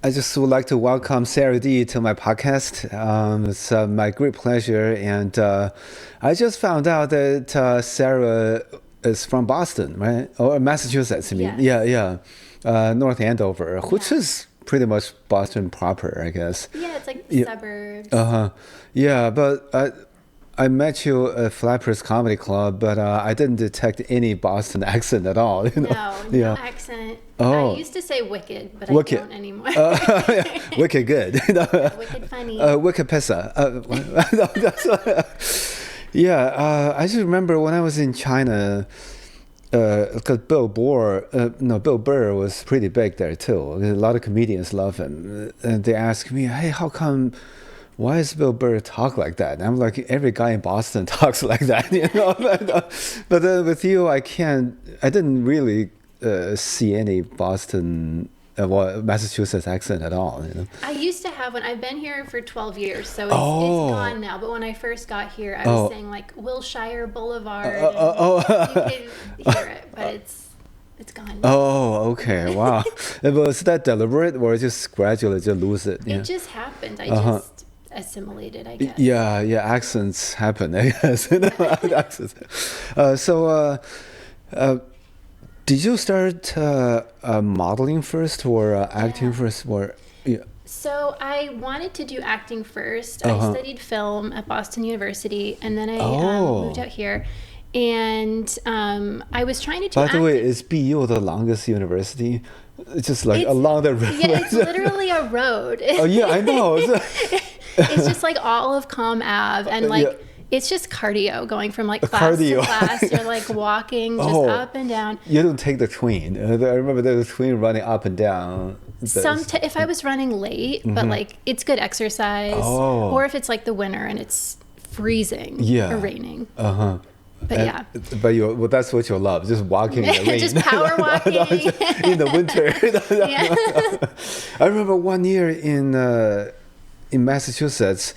I just would like to welcome Sara Dee to my podcast. It's my great pleasure, and I just found out that Sarah is from Boston, right? Or Massachusetts, I mean. Yes. Yeah, yeah. North Andover, which Yeah. is pretty much Boston proper, I guess. Yeah, it's like Yeah. suburbs. Uh-huh. Yeah, but I met you at Flappers Comedy Club, but I didn't detect any Boston accent at all, you know? No, no Yeah. accent. Oh. I used to say wicked, but Wicked. I don't anymore. Wicked good. Wicked funny. Wicked pizza. Yeah, I just remember when I was in China, because Bill Burr was pretty big there too. A lot of comedians love him, and they ask me, "Hey, why does Bill Burr talk like that?" And I'm like, every guy in Boston talks like that, you know. But with you, I didn't really see any Boston, Massachusetts accent at all, you know. I used to have one. I've been here for 12 years, so it's Oh. gone now. But when I first got here, I Oh. was saying like Wilshire Boulevard. oh. And you could hear it, but it's gone. Oh, okay. Wow. Was that deliberate or just gradually just lose it? Yeah. It just happened. I Uh-huh. just assimilated, I guess. Yeah, accents happen, I guess. You know, accents. Did you start modeling first or acting Yeah. first? Or yeah. So I wanted to do acting first. Uh-huh. I studied film at Boston University, and then I Oh. moved out here. And I was trying to do By the way, acting. is BU the longest university? It's just like It's- along the river. Yeah, it's literally a road. Oh yeah, I know. It's just like all of Comm Ave, and like Yeah. it's just cardio going from like class Cardio. to class. You're like walking just Oh. up and down. You don't take the train. I remember there was a train running up and down. If I was running late, but like it's good exercise, Mm-hmm. Oh. or if it's like the winter and it's freezing Yeah. or raining. Uh-huh. But yeah. But that's what you love, just walking in the rain. Just power walking. In the winter. Yeah. I remember one year in Massachusetts,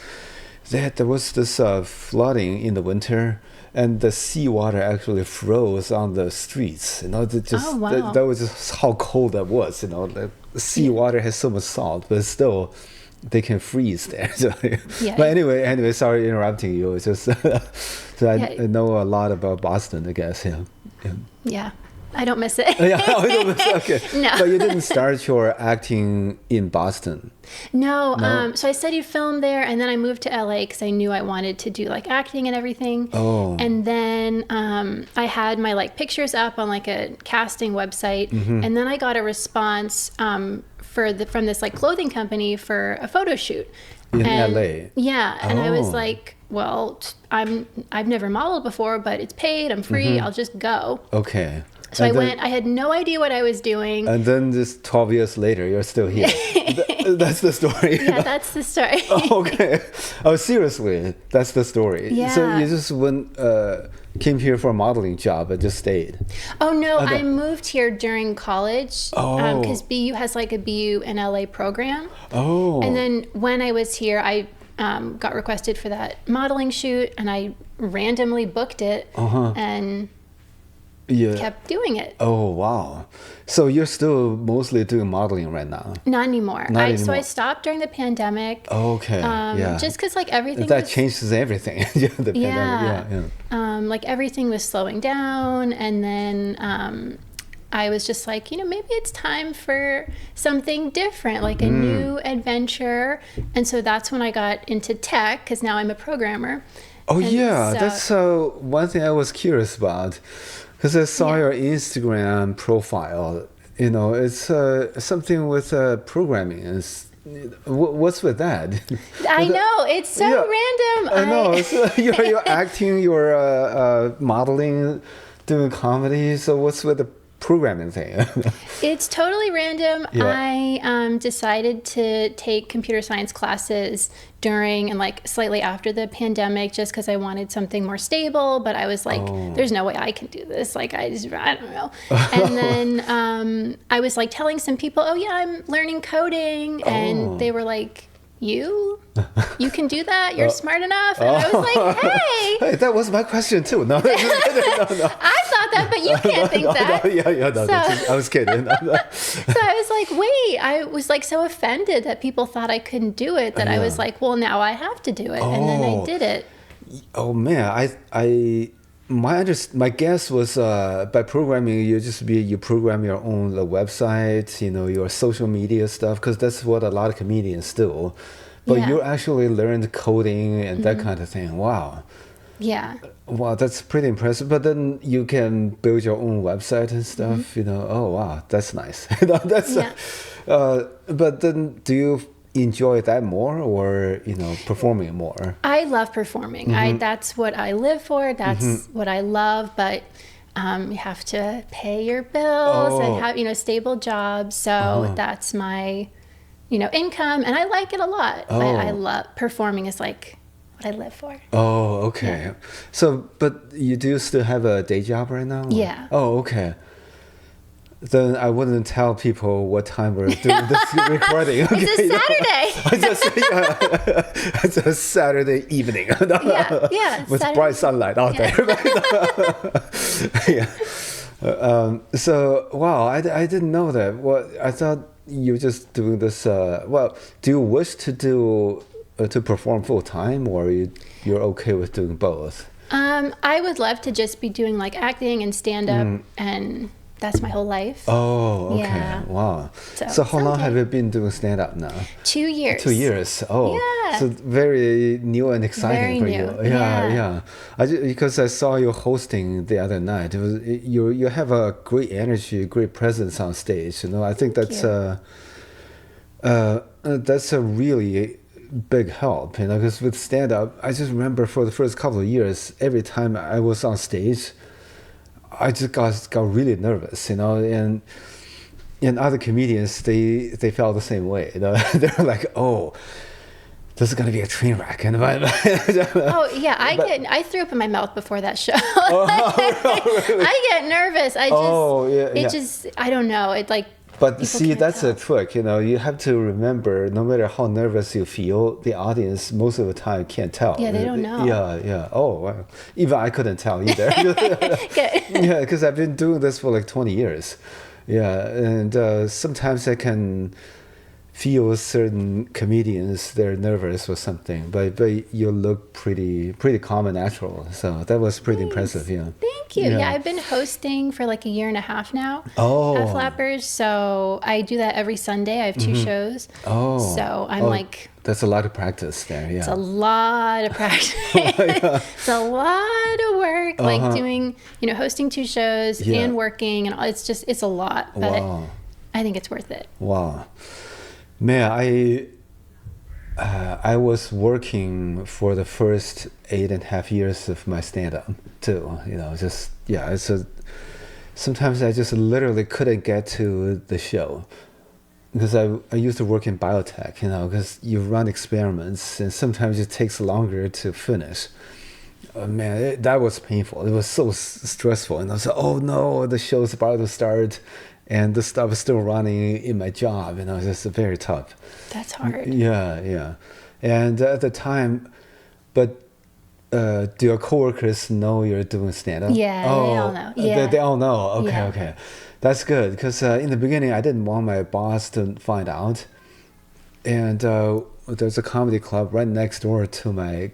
there was this flooding in the winter, and the seawater actually froze on the streets. You know, Oh, wow. that was just how cold that was. You know, the seawater has so much salt, but still, they can freeze there. So, Yeah. But anyway, sorry interrupting you. It's just so Yeah. I know a lot about Boston, I guess. Yeah. Yeah. I don't miss it. Yeah. Okay. No. But you didn't start your acting in Boston. No, No? so I studied film there, and then I moved to LA because I knew I wanted to do like acting and everything. Oh. And then I had my like pictures up on like a casting website, Mm-hmm. and then I got a response from this like clothing company for a photo shoot In And- LA? Yeah, and I was Oh. like, well, I've never modeled before, but it's paid. I'm free. I'll just go. Okay. So Mm-hmm. And I then- went. I had no idea what I was doing. And then just 12 years later, you're still here. That's the story. Yeah, that's the story. Okay. Oh, seriously, that's the story. So Yeah. you just came here for a modeling job and just stayed. Oh no, Okay. I moved here during college Oh. because BU has like a BU in LA program. Oh. And then when I was here, I got requested for that modeling shoot, and I randomly booked it and yeah. kept doing it. Oh, wow. So you're still mostly doing modeling right now? Not anymore. Not So anymore. I stopped during the pandemic. Okay. Yeah. Just because like everything that was, changes everything. Yeah, the pandemic. Yeah. like everything was slowing down, and then I was just like, maybe it's time for something different, like a new adventure. And so that's when I got into tech, because now I'm a programmer. Oh, And yeah. so- That's one thing I was curious about. Because I saw Yeah. your Instagram profile. It's something with programming. What's with that? I know, it's so Yeah, random. I know. So you're acting, you're modeling, doing comedy. So what's with the programming thing? It's totally random. Yeah. I decided to take computer science classes during and like slightly after the pandemic, just because I wanted something more stable. But I was like, there's no way I can do this. Like, I don't know. And then I was like telling some people, oh yeah, I'm learning coding. And they were like, you can do that? You're smart enough? And I was like, hey. Hey, that was my question too. No, I thought that, but you can't think that. Yeah, no, I was kidding. So I was like, wait, I was like so offended that people thought I couldn't do it that I was like, well, now I have to do it. And then I did it. Oh man, my guess was by programming you program your own website, your social media stuff, because that's what a lot of comedians do. But you actually learned coding and that kind of thing. Wow. Yeah. Wow, that's pretty impressive. But then you can build your own website and stuff. Oh wow, that's nice. That's. But then, do you enjoy that more, or performing more? I love performing. That's what I live for. That's what I love. But you have to pay your bills and have stable jobs. So that's my income, and I like it a lot. I love performing. Is like what I live for. Oh, okay. Yeah. So, but you do still have a day job right now? Yeah. Oh, okay. Then I wouldn't tell people what time we're doing this recording. Okay? It's a Saturday. It's a Saturday evening. Yeah. With Saturday. bright sunlight out there. Yeah. So, wow, I didn't know that. Well, I thought you were just doing this. Do you wish to perform full time, or you're okay with doing both? I would love to just be doing like acting and stand up and that's my whole life. Oh, okay. Yeah. Wow. So how long have you been doing stand-up now? 2 years. 2 years. Oh, yeah. So very new and exciting for you. Yeah. Because I saw you hosting the other night. It was you have a great energy, great presence on stage. I think that's a really big help. Because with stand-up, I just remember for the first couple of years, every time I was on stage, I just got really nervous, and other comedians they felt the same way. They're like, oh, this is gonna be a train wreck, and I threw up in my mouth before that show. Really? I get nervous. I don't know. It like. But see, that's a trick. You have to remember, no matter how nervous you feel, the audience most of the time can't tell. Yeah, they don't know. Yeah. Oh, wow. Even I couldn't tell either. Yeah, because I've been doing this for like 20 years. Yeah, and sometimes I can feel certain comedians, they're nervous or something, but you look pretty calm and natural. So that was pretty impressive. Yeah. Thank you. Yeah, I've been hosting for like 1.5 years now at Flappers. So I do that every Sunday. I have 2 shows. Oh. So I'm like. That's a lot of practice there. Yeah. It's a lot of practice. It's a lot of work, like doing, hosting 2 shows and working, and it's a lot. But I think it's worth it. Wow. Man, I was working for the first 8.5 years of my stand-up too. Sometimes I just literally couldn't get to the show because I used to work in biotech. Because you run experiments and sometimes it takes longer to finish. Man, that was painful. It was so stressful, and I was like, oh no, the show's about to start. And the stuff is still running in my job, it's just very tough. That's hard. Yeah. And at the time, but do your coworkers know you're doing stand-up? Yeah, they all know. Yeah. They all know. Okay. That's good, because in the beginning, I didn't want my boss to find out. And there's a comedy club right next door to my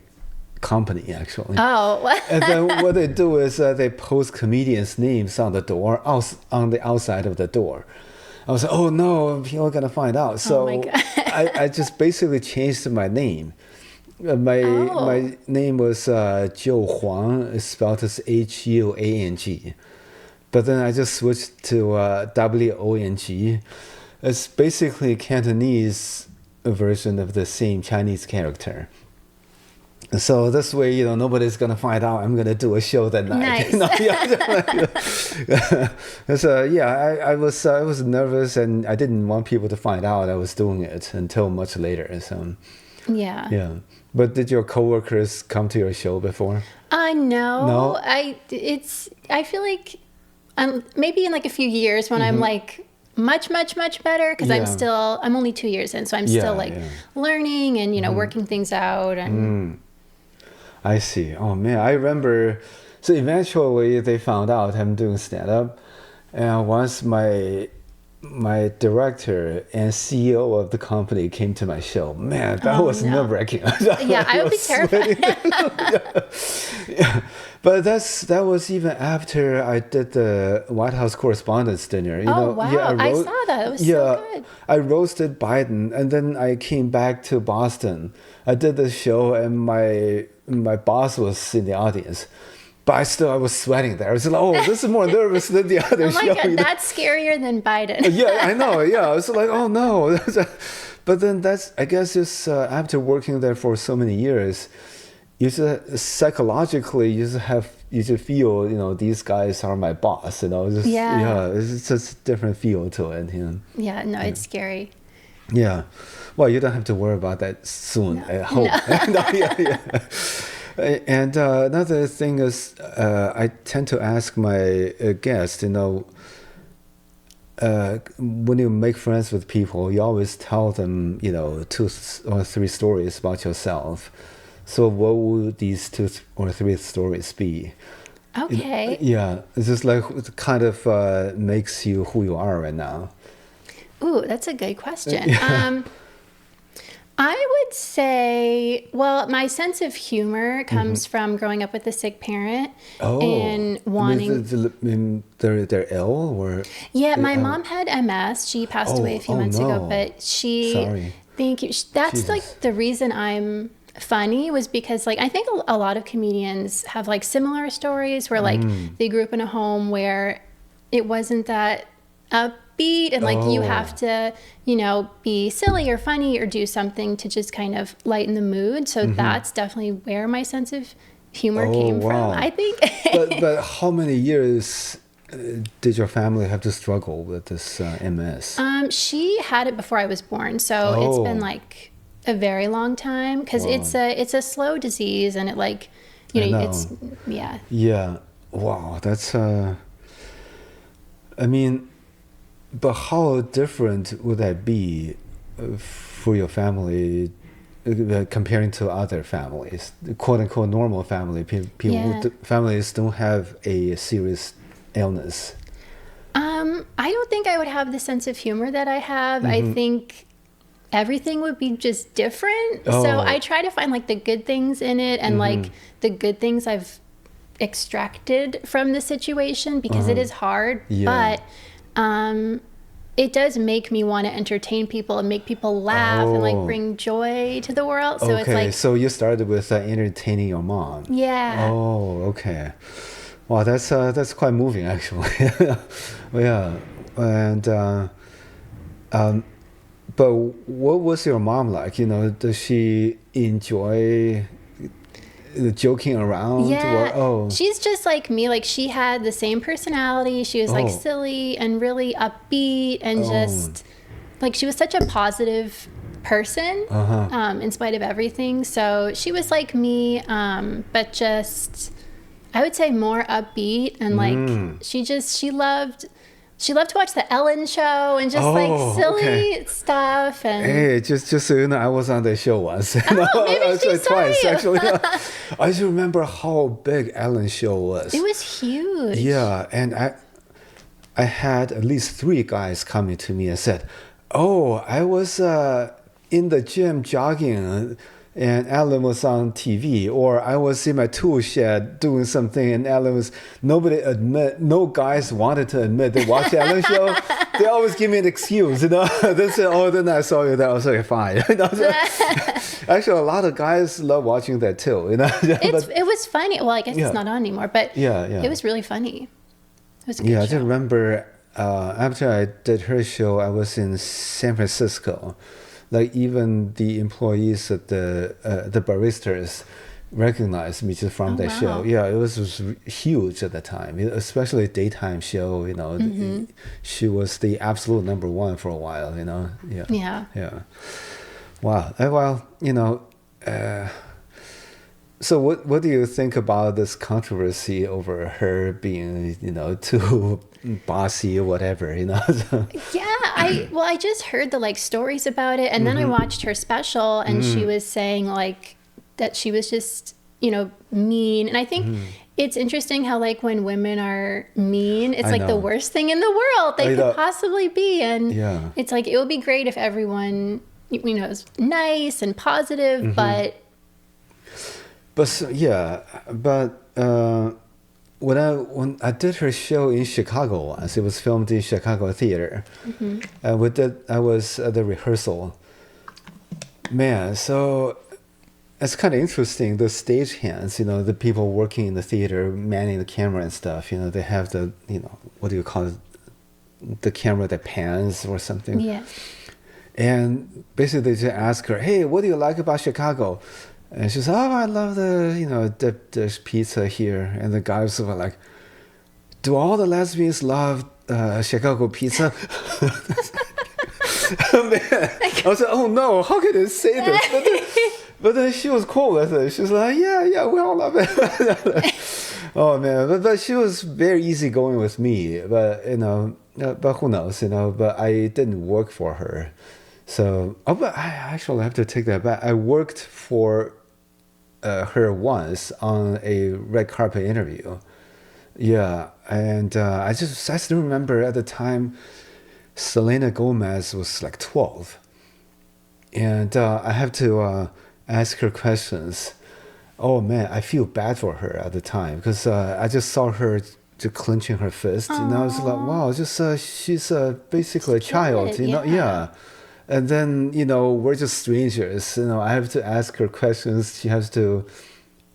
company, actually. Oh. And then what they do is they post comedians' names on the door, on the outside of the door. I was like, oh no, people are gonna find out. So I just basically changed my name. My name was Joe Huang. It's spelled as Huang. But then I just switched to Wong. It's basically a Cantonese version of the same Chinese character. So this way, nobody's gonna find out I'm gonna do a show that night. Nice. So I was nervous, and I didn't want people to find out I was doing it until much later. So yeah. But did your coworkers come to your show before? No. I feel like maybe in like a few years when I'm like much better, because I'm only 2 years in, so I'm still like learning and working things out and. I see. Oh man, I remember So eventually they found out I'm doing stand-up. And once my director and CEO of the company came to my show, man, that was nerve-wracking. Yeah, I would be terrified. Yeah. But that was even after I did the White House Correspondents' Dinner. Wow. Yeah, I saw that. It was so good. I roasted Biden, and then I came back to Boston. I did the show, and my boss was in the audience. But I was sweating there. I was like, oh, this is more nervous than the other Oh my show. God, that's scarier than Biden. Yeah, I know. Yeah, I was like, oh no. But then I guess just after working there for so many years, you just psychologically you just feel, these guys are my boss. It's just a different feel to it. Yeah, no, it's scary. Yeah, well, you don't have to worry about that soon. I hope. And another thing is, I tend to ask my guests, when you make friends with people, you always tell them, 2 or 3 stories about yourself. So what would these 2 or 3 stories be? Okay. Yeah, it's just like it kind of makes you who you are right now. Ooh, that's a good question. I would say, well, my sense of humor comes from growing up with a sick parent and wanting. They're ill, or yeah, my mom had MS. She passed away a few months ago, but Sorry. Thank you. That's Jesus. like the reason I'm funny was because like I think a lot of comedians have like similar stories where like they grew up in a home where it wasn't that upbeat and like you have to be silly or funny or do something to just kind of lighten the mood. So that's definitely where my sense of humor came from, I think. but how many years did your family have to struggle with this MS? She had it before I was born, so it's been like a very long time because it's a slow disease and it like it's yeah. Wow, that's I mean, but how different would that be for your family comparing to other families, quote unquote normal family families don't have a serious illness? I don't think I would have the sense of humor that I have. I think everything would be just different. So I try to find like the good things in it and like the good things I've extracted from the situation because it is hard, but it does make me want to entertain people and make people laugh and like bring joy to the world. So it's like, so you started with entertaining your mom. Yeah. Oh, okay. Wow, that's quite moving actually. Yeah, and but what was your mom like? Does she enjoy joking around? Yeah, she's just like me. Like she had the same personality. She was like silly and really upbeat and just like she was such a positive person in spite of everything. So she was like me, but just I would say more upbeat and like she loved to watch the Ellen show and just like silly stuff. And hey, just so you know, I was on the show once. Maybe she saw twice you. Actually. I just remember how big Ellen show was. It was huge. Yeah, and I had at least 3 guys coming to me and said, "Oh, I was in the gym jogging." And Ellen was on TV, or I was in my tool shed doing something, and no guys wanted to admit they watched the Ellen show. They always give me an excuse, They say, "Oh, then I saw you there." I was like, "Fine." Actually, a lot of guys love watching that too, It was funny. Well, I guess it's not on anymore, but it was really funny. It was a good show. I just remember after I did her show, I was in San Francisco. Like even the employees at the baristas recognized me just from that show. Yeah, it was huge at the time, especially daytime show. She was the absolute number 1 for a while. Yeah. Wow. Well, so what do you think about this controversy over her being, too bossy or whatever, Yeah, I just heard the like stories about it, and then I watched her special, and she was saying like that she was just mean, and I think it's interesting how like when women are mean, it's I like the know. worst thing in the world they know. could possibly be. And Yeah. it's like, it would be great if everyone, is nice and positive, but when I did her show in Chicago once, it was filmed in Chicago theater. I was at the rehearsal. Man, so it's kind of interesting. The stagehands, the people working in the theater, manning the camera and stuff. They have the, what do you call it? The camera that pans or something. yeah. And basically, they just ask her, "Hey, what do you like about Chicago?" And she says, "Oh, I love the dip dish pizza here." And the guys were like, "Do all the lesbians love Chicago pizza?" Man, I was like, "Oh no, how could they say this?" But then she was cool with it. She was like, "Yeah, we all love it." Oh man, but she was very easygoing with me. But but who knows, But I didn't work for her. So, but I actually have to take that back. I worked for her once on a red carpet interview. Yeah, and I still remember at the time, Selena Gomez was like 12, and I have to ask her questions. Oh man, I feel bad for her at the time because I just saw her just clenching her fist, and I was like, wow, she's basically a child, yeah. And then we're just strangers, I have to ask her questions. She has to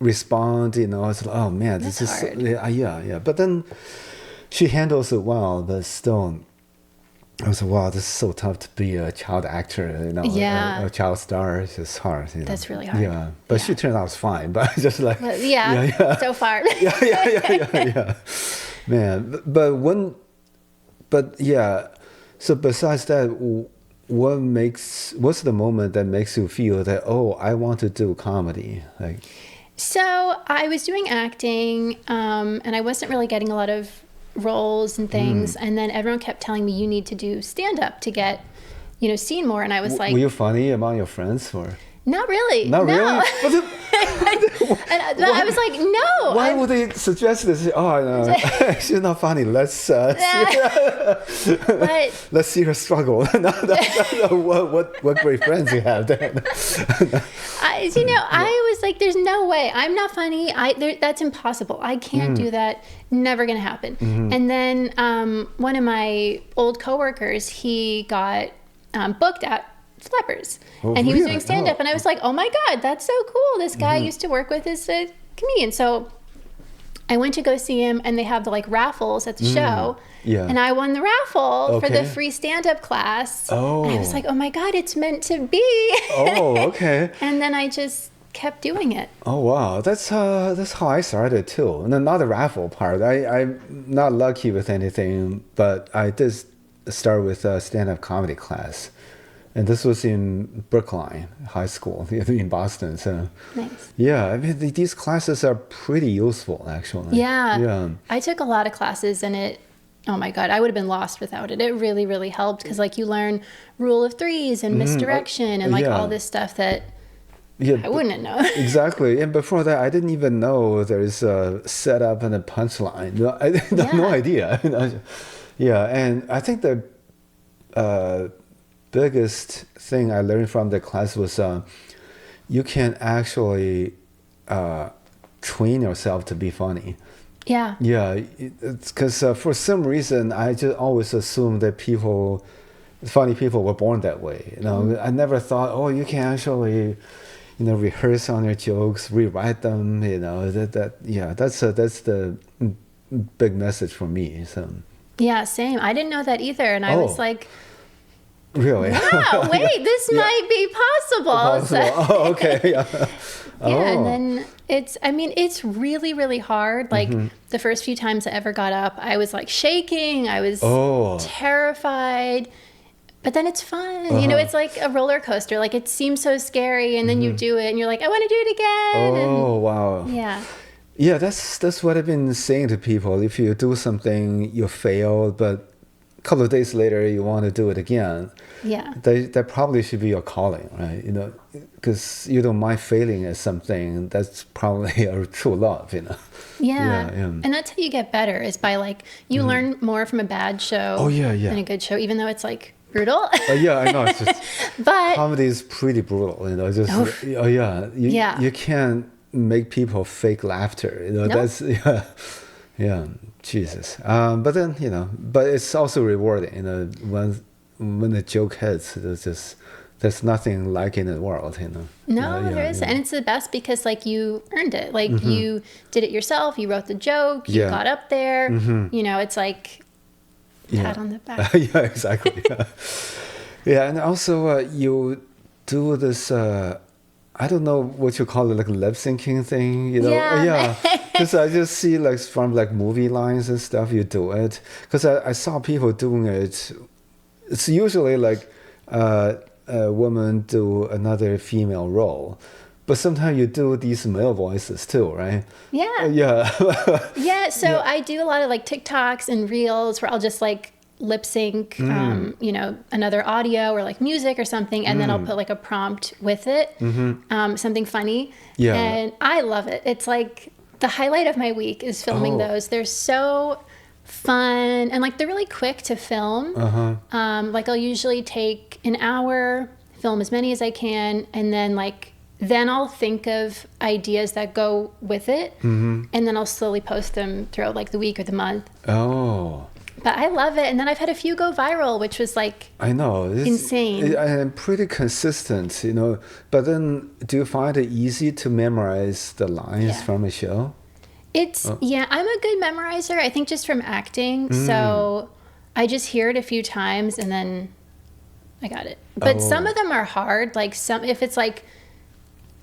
respond, It's like, oh man, That's this is hard. yeah. But then she handles it well, but still. I was like, wow, this is so tough to be a child actor, Yeah. a child star. It's just hard. That's really hard. Yeah, but she turned out fine. But just like, yeah, so far. yeah. Man, but yeah. So besides that, what's the moment that makes you feel that, oh, I want to do comedy? Like, So I was doing acting, and I wasn't really getting a lot of roles and things. And then everyone kept telling me, you need to do stand-up to get, seen more. And I was like... Were you funny among your friends? Or? Not really. Not no. really? And I was like, no. Why would they suggest this? Oh, no, she's not funny. Let's but, let's see her struggle. What great friends you have then. I was like, there's no way. I'm not funny. That's impossible. I can't do that. Never going to happen. And then one of my old coworkers, he got booked at Flappers. And he was doing stand-up. And I was like, oh my God, that's so cool. This guy I used to work with is a comedian. So I went to go see him, and they have the raffles at the show. Yeah. And I won the raffle for the free stand-up class. Oh. And I was like, oh my God, it's meant to be. Oh, okay. And then I just kept doing it. Oh wow, that's how I started too. And then not the raffle part. I'm not lucky with anything, but I did start with a stand-up comedy class. And this was in Brookline High School in Boston. So, Nice. Yeah, I mean, these classes are pretty useful, actually. Yeah. I took a lot of classes, and oh my God, I would have been lost without it. It really, really helped because you learn rule of threes and misdirection and all this stuff that I wouldn't know. Exactly. And before that, I didn't even know there's a setup and a punchline. I had no idea. Yeah, and I think the biggest thing I learned from the class was you can actually train yourself to be funny. Yeah. Yeah, it's because for some reason I just always assumed that funny people were born that way. I never thought, oh, you can actually, rehearse on your jokes, rewrite them. That's the big message for me. So. Yeah, same. I didn't know that either, and I was like, really? wow, wait, this might be possible. So, oh, okay. Yeah. And then it's really, really hard. The first few times I ever got up, I was shaking. I was terrified. But then it's fun. It's like a roller coaster. It seems so scary, and then you do it, and you're like, I want to do it again. Oh, wow. Yeah. Yeah, that's what I've been saying to people. If you do something, you fail, but couple of days later you want to do it again, Yeah. that probably should be your calling, right? Because you don't mind failing at something. That's probably a true love, Yeah. Yeah. And that's how you get better, is by like, you learn more from a bad show Oh, yeah. than a good show, even though it's like brutal. Yeah, I know. It's just, But comedy is pretty brutal, Just, oh, yeah. You can't make people fake laughter, Nope. That's, yeah, Jesus. But then, but it's also rewarding, when the joke hits, there's nothing like it in the world, no, there isn't. And it's the best because like you earned it. Like you did it yourself. You wrote the joke. You got up there. It's like pat on the back. Yeah, exactly. Yeah, and also you do this. I don't know what you call it, like lip syncing thing. Yeah. Because I just see like from like movie lines and stuff. You do it because I saw people doing it. It's usually like a woman do another female role. But sometimes you do these male voices too, right? Yeah. Yeah. Yeah. So I do a lot of like TikToks and reels where I'll just like lip sync, another audio or like music or something. And then I'll put like a prompt with it, something funny. Yeah. And I love it. It's like the highlight of my week is filming those. They're so fun and like they're really quick to film. Like I'll usually take an hour, film as many as I can, and then I'll think of ideas that go with it, and then I'll slowly post them throughout like the week or the month. Oh. But I love it, and then I've had a few go viral, which was like I know insane. And pretty consistent, But then, do you find it easy to memorize the lines from a show? I'm a good memorizer. I think just from acting, so I just hear it a few times and then I got it. But some of them are hard. Like if it's like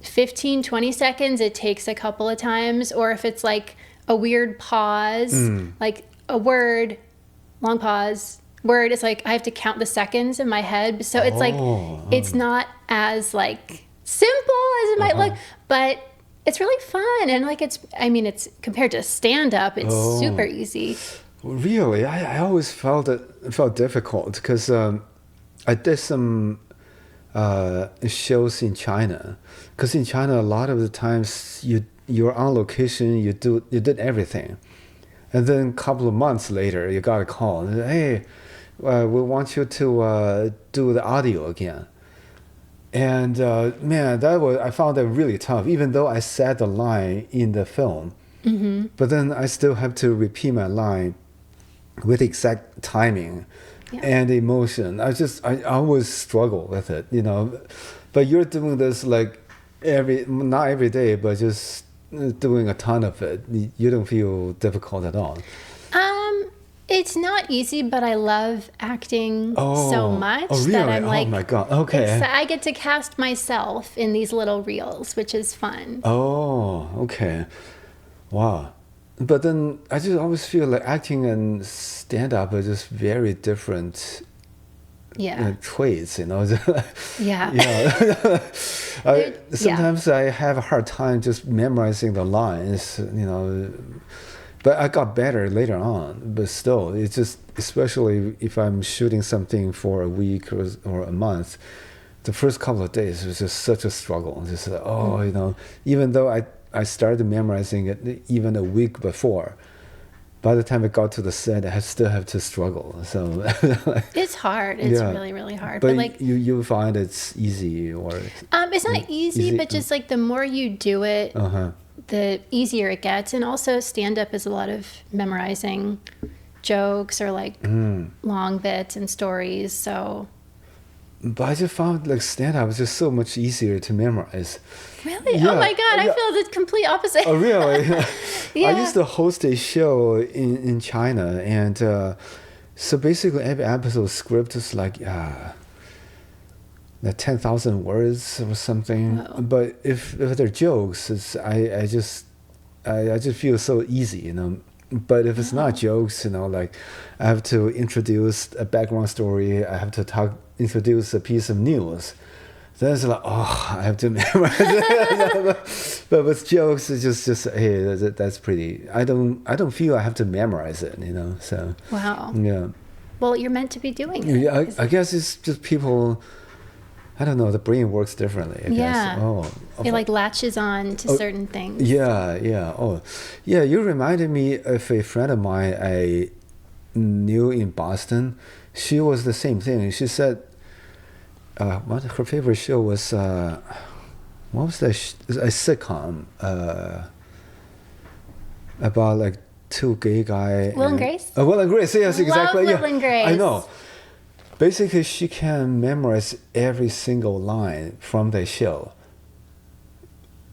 15, 20 seconds, it takes a couple of times. Or if it's like a weird pause, like a word, long pause, word, it's like I have to count the seconds in my head. So it's like, it's not as like simple as it might look, but it's really fun. And like, it's compared to stand-up, it's super easy. Really? I always felt difficult because I did some shows in China. Because in China, a lot of the times you're on location, you did everything. And then a couple of months later, you got a call. Hey, we want you to do the audio again. And man, I found that really tough, even though I said the line in the film. But then I still have to repeat my line with exact timing and emotion. I always struggle with it, But you're doing this like not every day, but just doing a ton of it. You don't feel difficult at all. It's not easy, but I love acting so much that I'm like, oh my God, okay. I get to cast myself in these little reels, which is fun. Oh, okay. Wow. But then I just always feel like acting and stand-up are just very different traits, Yeah. Sometimes I have a hard time just memorizing the lines, But I got better later on. But still, it's just, especially if I'm shooting something for a week or a month, the first couple of days was just such a struggle. Just even though I started memorizing it even a week before, by the time I got to the set, I still have to struggle. So it's hard. It's really, really hard. But like you find it's easy, or it's not easy, but just like the more you do it, the easier it gets. And also stand-up is a lot of memorizing jokes or like long bits and stories. So but I just found like stand-up is just so much easier to memorize. Really? Yeah. Oh my God, I feel the complete opposite. Oh, really? Yeah. I used to host a show in China, and so basically every episode script is like 10,000 words or something. Wow. But if they're jokes, I just feel so easy, But if it's not jokes, like I have to introduce a background story, I have to introduce a piece of news. Then it's like, I have to memorize it. But with jokes, it's just hey, that's pretty. I don't feel I have to memorize it, So wow. Yeah. well, you're meant to be doing it. Yeah, I guess it's just people. I don't know. The brain works differently. I Yeah. guess. Oh, It like latches on to certain things. yeah, yeah. Oh, yeah. You reminded me of a friend of mine I knew in Boston. She was the same thing. She said, what her favorite show was. What was that? A sitcom about like two gay guy. Will and Grace? Will and Grace. Yes, exactly. Love Will and Grace. I know. Basically, she can memorize every single line from the show.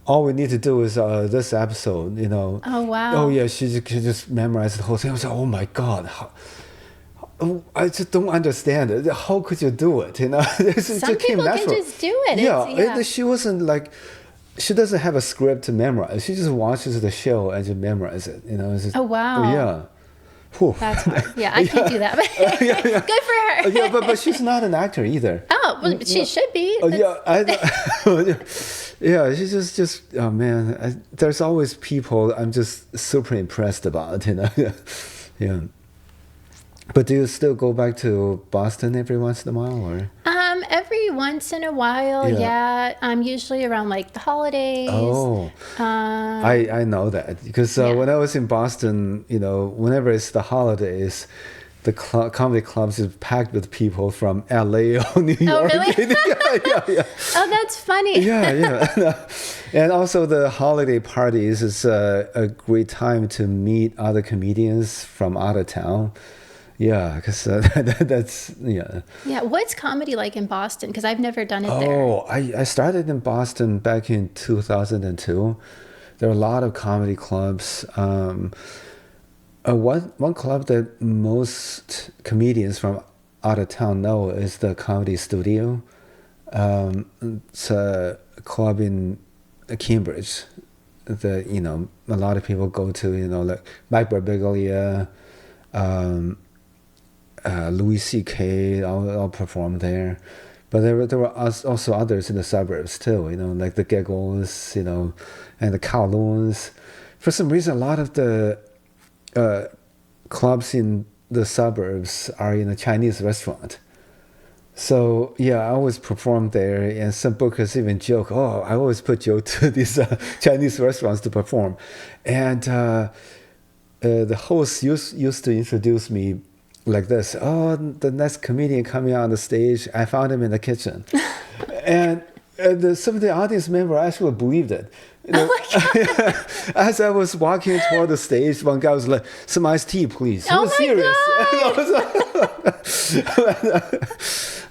All we need to do is this episode, you know. Oh, wow. Oh, yeah, she can just memorize the whole thing. I was like, oh my God. I just don't understand it. How could you do it? You know, Some people can just do it. Yeah, Yeah. she wasn't like, she doesn't have a script to memorize. She just watches the show and just memorize it. You know, it's just, Oh, wow. yeah. Whew. That's hard. Yeah, I can't do that. Yeah. Good for her. Yeah, but she's not an actor either. Oh, well, she should be. Oh, yeah, yeah. She's just. Oh man, there's always people I'm just super impressed about. You know, yeah. But do you still go back to Boston every once in a while, or? Every once in a while, yeah. Usually around like the holidays. Oh, I know that because when I was in Boston, you know, whenever it's the holidays, the comedy clubs is packed with people from LA or New York. Oh, really? Yeah. Oh, that's funny. Yeah. And also the holiday parties is a great time to meet other comedians from out of town. Yeah, because that's, yeah. Yeah, what's comedy like in Boston? Because I've never done it there. Oh, I started in Boston back in 2002. There are a lot of comedy clubs. One club that most comedians from out of town know is the Comedy Studio. It's a club in Cambridge that, you know, a lot of people go to, you know, like Mike Birbiglia, Louis C.K. all performed there, but there were also others in the suburbs too. You know, like the Giggles, you know, and the Kowloons. For some reason, a lot of the clubs in the suburbs are in a Chinese restaurant. So yeah, I always performed there, and some bookers even joke, "Oh, I always put you to these Chinese restaurants to perform," and the host used to introduce me like this. Oh, the next comedian coming on the stage, I found him in the kitchen. and some of the audience members actually believed it. You know, as I was walking toward the stage, one guy was like, "Some iced tea, please." He was serious.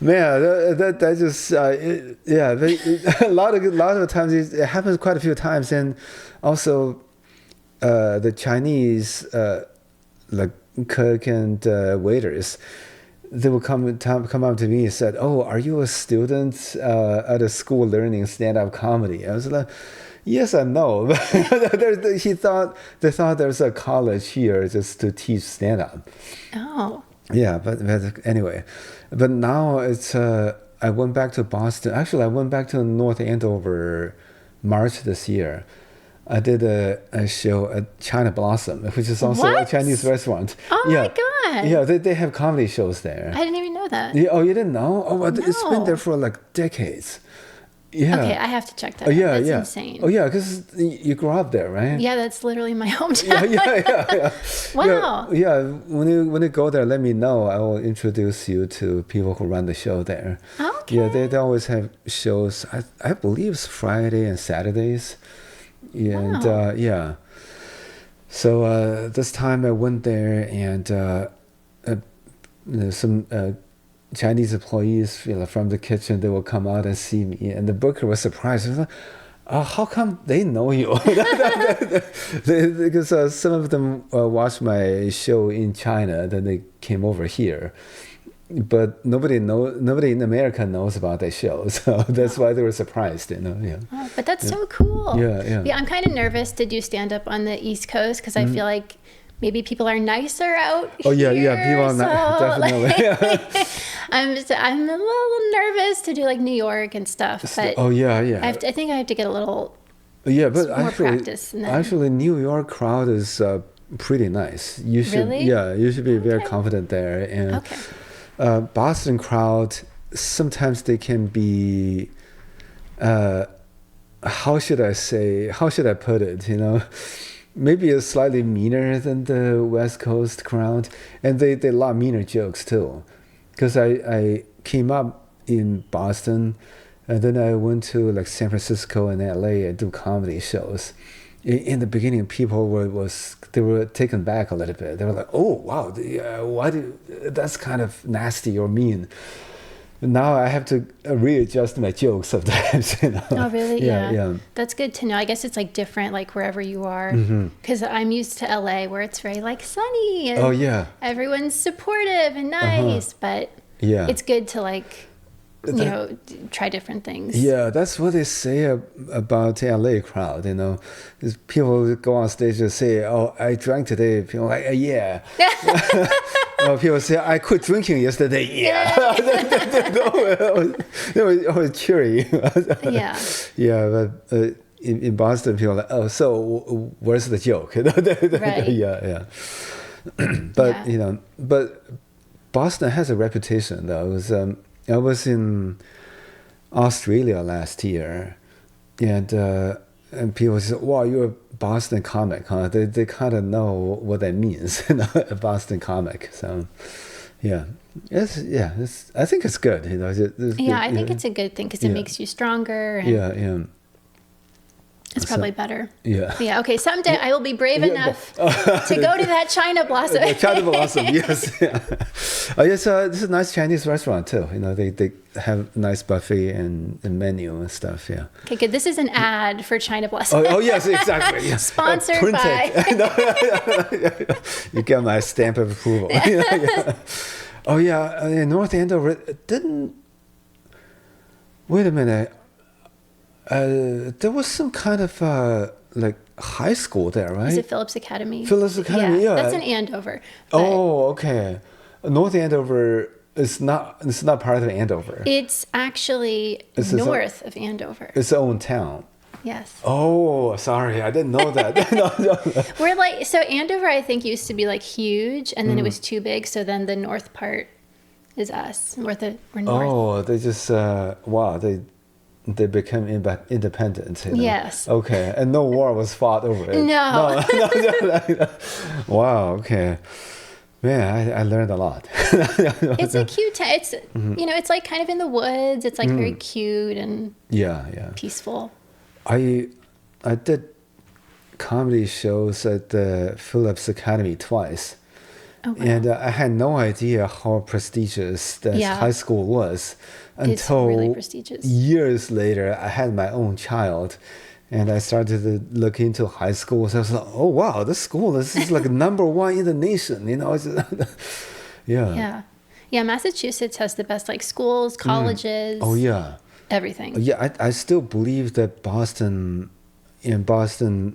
Man, that just yeah. A lot of times it happens quite a few times, and also the Chinese like cook and waiters, they would come up to me and said, "Oh, are you a student at a school learning stand-up comedy?" I was like, "Yes and no." They thought there's a college here just to teach stand-up. Oh. Yeah, but anyway, but now it's I went back to Boston. Actually, I went back to North Andover March this year. I did a show at China Blossom, which is also a Chinese restaurant. Oh my God. Yeah, they have comedy shows there. I didn't even know that. Yeah, oh, you didn't know? Oh, No. it's been there for like decades. Yeah. Okay, I have to check that Oh, out. yeah, That's yeah. insane. Oh, yeah, because you grew up there, right? Yeah, that's literally my hometown. Yeah. Wow. Yeah, when you go there, let me know. I will introduce you to people who run the show there. Okay. Yeah, they always have shows. I believe it's Friday and Saturdays. And Wow. yeah. So this time I went there, and some Chinese employees, you know, from the kitchen, they will come out and see me, and the booker was surprised. He was like, "How come they know you?" Because some of them watched my show in China, then they came over here. But nobody in America knows about that show, so that's why they were surprised, you know. Yeah. Oh, but that's so cool. Yeah. Yeah, I'm kind of nervous to do stand up on the East Coast because I feel like maybe people are nicer out Oh here. yeah, people are definitely. I'm a little nervous to do like New York and stuff, but Oh yeah. I think I have to get a little Yeah, but more practice. And then, actually, New York crowd is pretty nice. You should, Really? yeah, you should be very Okay. confident there. And Okay. Boston crowd, sometimes they can be, how should I say, how should I put it, you know? Maybe it's slightly meaner than the West Coast crowd. And they a lot meaner jokes too. Because I came up in Boston, and then I went to like San Francisco and LA and do comedy shows. In the beginning, people they were taken back a little bit. They were like, "Oh wow, why do that's kind of nasty or mean." Now I have to readjust my jokes sometimes. You know? Oh, really? Yeah, Yeah. yeah. That's good to know. I guess it's like different, like wherever you are. Mm-hmm. Because I'm used to LA where it's very like sunny and Oh yeah, everyone's supportive and nice, but yeah. it's good to like, you That- know, try different things. Yeah, that's what they say about the LA crowd. You know, is people go on stage and say, "Oh, I drank today." People are like, yeah. Or people say, "I quit drinking yesterday." Yeah, they were always cheery. Yeah. Yeah, but in Boston, people are like, "Oh, so where's the joke?" Right. Yeah, yeah. But Yeah. you know, but Boston has a reputation though. I was in Australia last year, and people say, "Wow, you're a Boston comic, huh?" They kind of know what that means, you know, a Boston comic. So, yeah, I think it's good, you know. Yeah, I think it's a good thing because it Yeah. makes you stronger and yeah, yeah, it's probably better. yeah. Yeah, okay, someday I will be brave Yeah, enough to go to that China Blossom. China Blossom, yes. Yeah. Oh, yes, this is a nice Chinese restaurant too. You know, they have nice buffet and menu and stuff. Yeah. Okay, good. This is an ad for China Blossom. Oh yes, exactly. Yeah. Sponsored Print by. it. You get my stamp of approval. Yeah. Oh yeah, in North Andover, didn't. Wait a minute. There was some kind of like high school there, right? Is it Phillips Academy? Phillips Academy, yeah. That's in Andover. but Oh, okay. North Andover is not. It's not part of Andover. It's actually It's its north of Andover. It's its own town. Yes. Oh, sorry, I didn't know that. No. We're like, so Andover, I think, used to be like huge, and then it was too big. So then the north part is us. We're north. Oh, they just wow, they became independent. You know? Yes. Okay, and no war was fought over it. No. Wow. Okay. Man, I learned a lot. It's a cute town. It's, you know, it's like kind of in the woods. It's like very cute and Yeah. peaceful. I did comedy shows at the Phillips Academy twice. Oh, wow. And I had no idea how prestigious that Yeah. high school was It's until really prestigious. years later. I had my own child, and I started to look into high schools. I was like, "Oh wow, this is like number one in the nation." You know, yeah. Yeah, Massachusetts has the best like schools, colleges. Oh yeah, Everything. yeah. I still believe that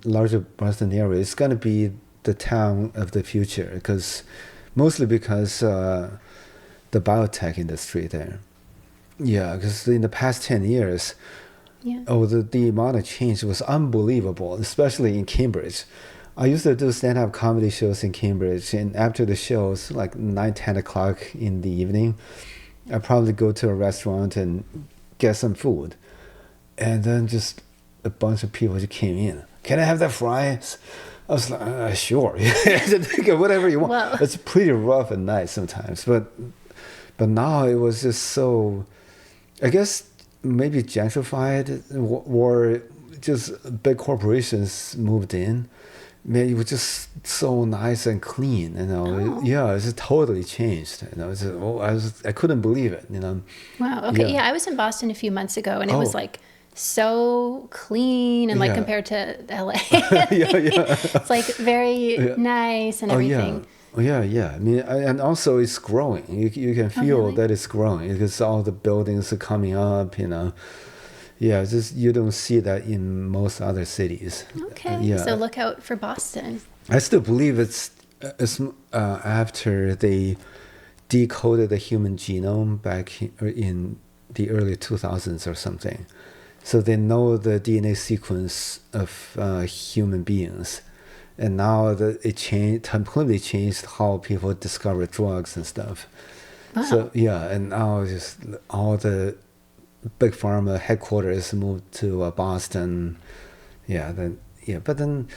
larger Boston area is going to be the town of the future mostly because the biotech industry there. Yeah, because in the past 10 years, Yeah. the amount of change was unbelievable, especially in Cambridge. I used to do stand-up comedy shows in Cambridge, and after the shows, like 9, 10 o'clock in the evening, I'd probably go to a restaurant and get some food. And then just a bunch of people just came in. "Can I have that fries?" I was like, "Sure." Whatever you want. Wow. It's pretty rough and nice sometimes, but now it was just so, I guess maybe gentrified or just big corporations moved in. Man, it was just so nice and clean, you know. Oh. Yeah, it's just totally changed. You know, I couldn't believe it. You know. Wow. Okay. Yeah. Yeah, I was in Boston a few months ago, and it was Oh. like so clean and like Yeah. compared to LA. Yeah. It's like very nice and everything. Oh yeah. I mean, and also it's growing. You can feel really? that it's growing because all the buildings are coming up. You know. Yeah, it's just you don't see that in most other cities. Okay. Yeah. So look out for Boston. I still believe it's after they decoded the human genome back in the early 2000s or something. So they know the DNA sequence of human beings. and now it completely changed how people discover drugs and stuff. Wow. So yeah, and now just all the big pharma headquarters moved to Boston. But then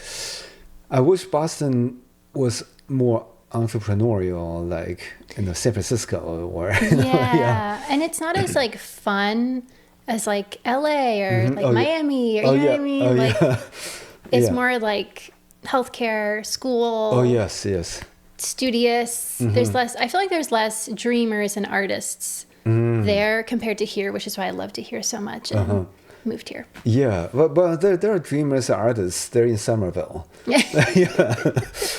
I wish Boston was more entrepreneurial, like San Francisco or Yeah. And it's not as like fun as like LA or like Miami or you know what I mean? Like it's more like healthcare, school. Oh yes, yes. Studious. There's less. I feel like there's less dreamers and artists there compared to here, which is why I love to hear so much and moved here. Yeah, but there are dreamers and artists. They're in Somerville. Yeah,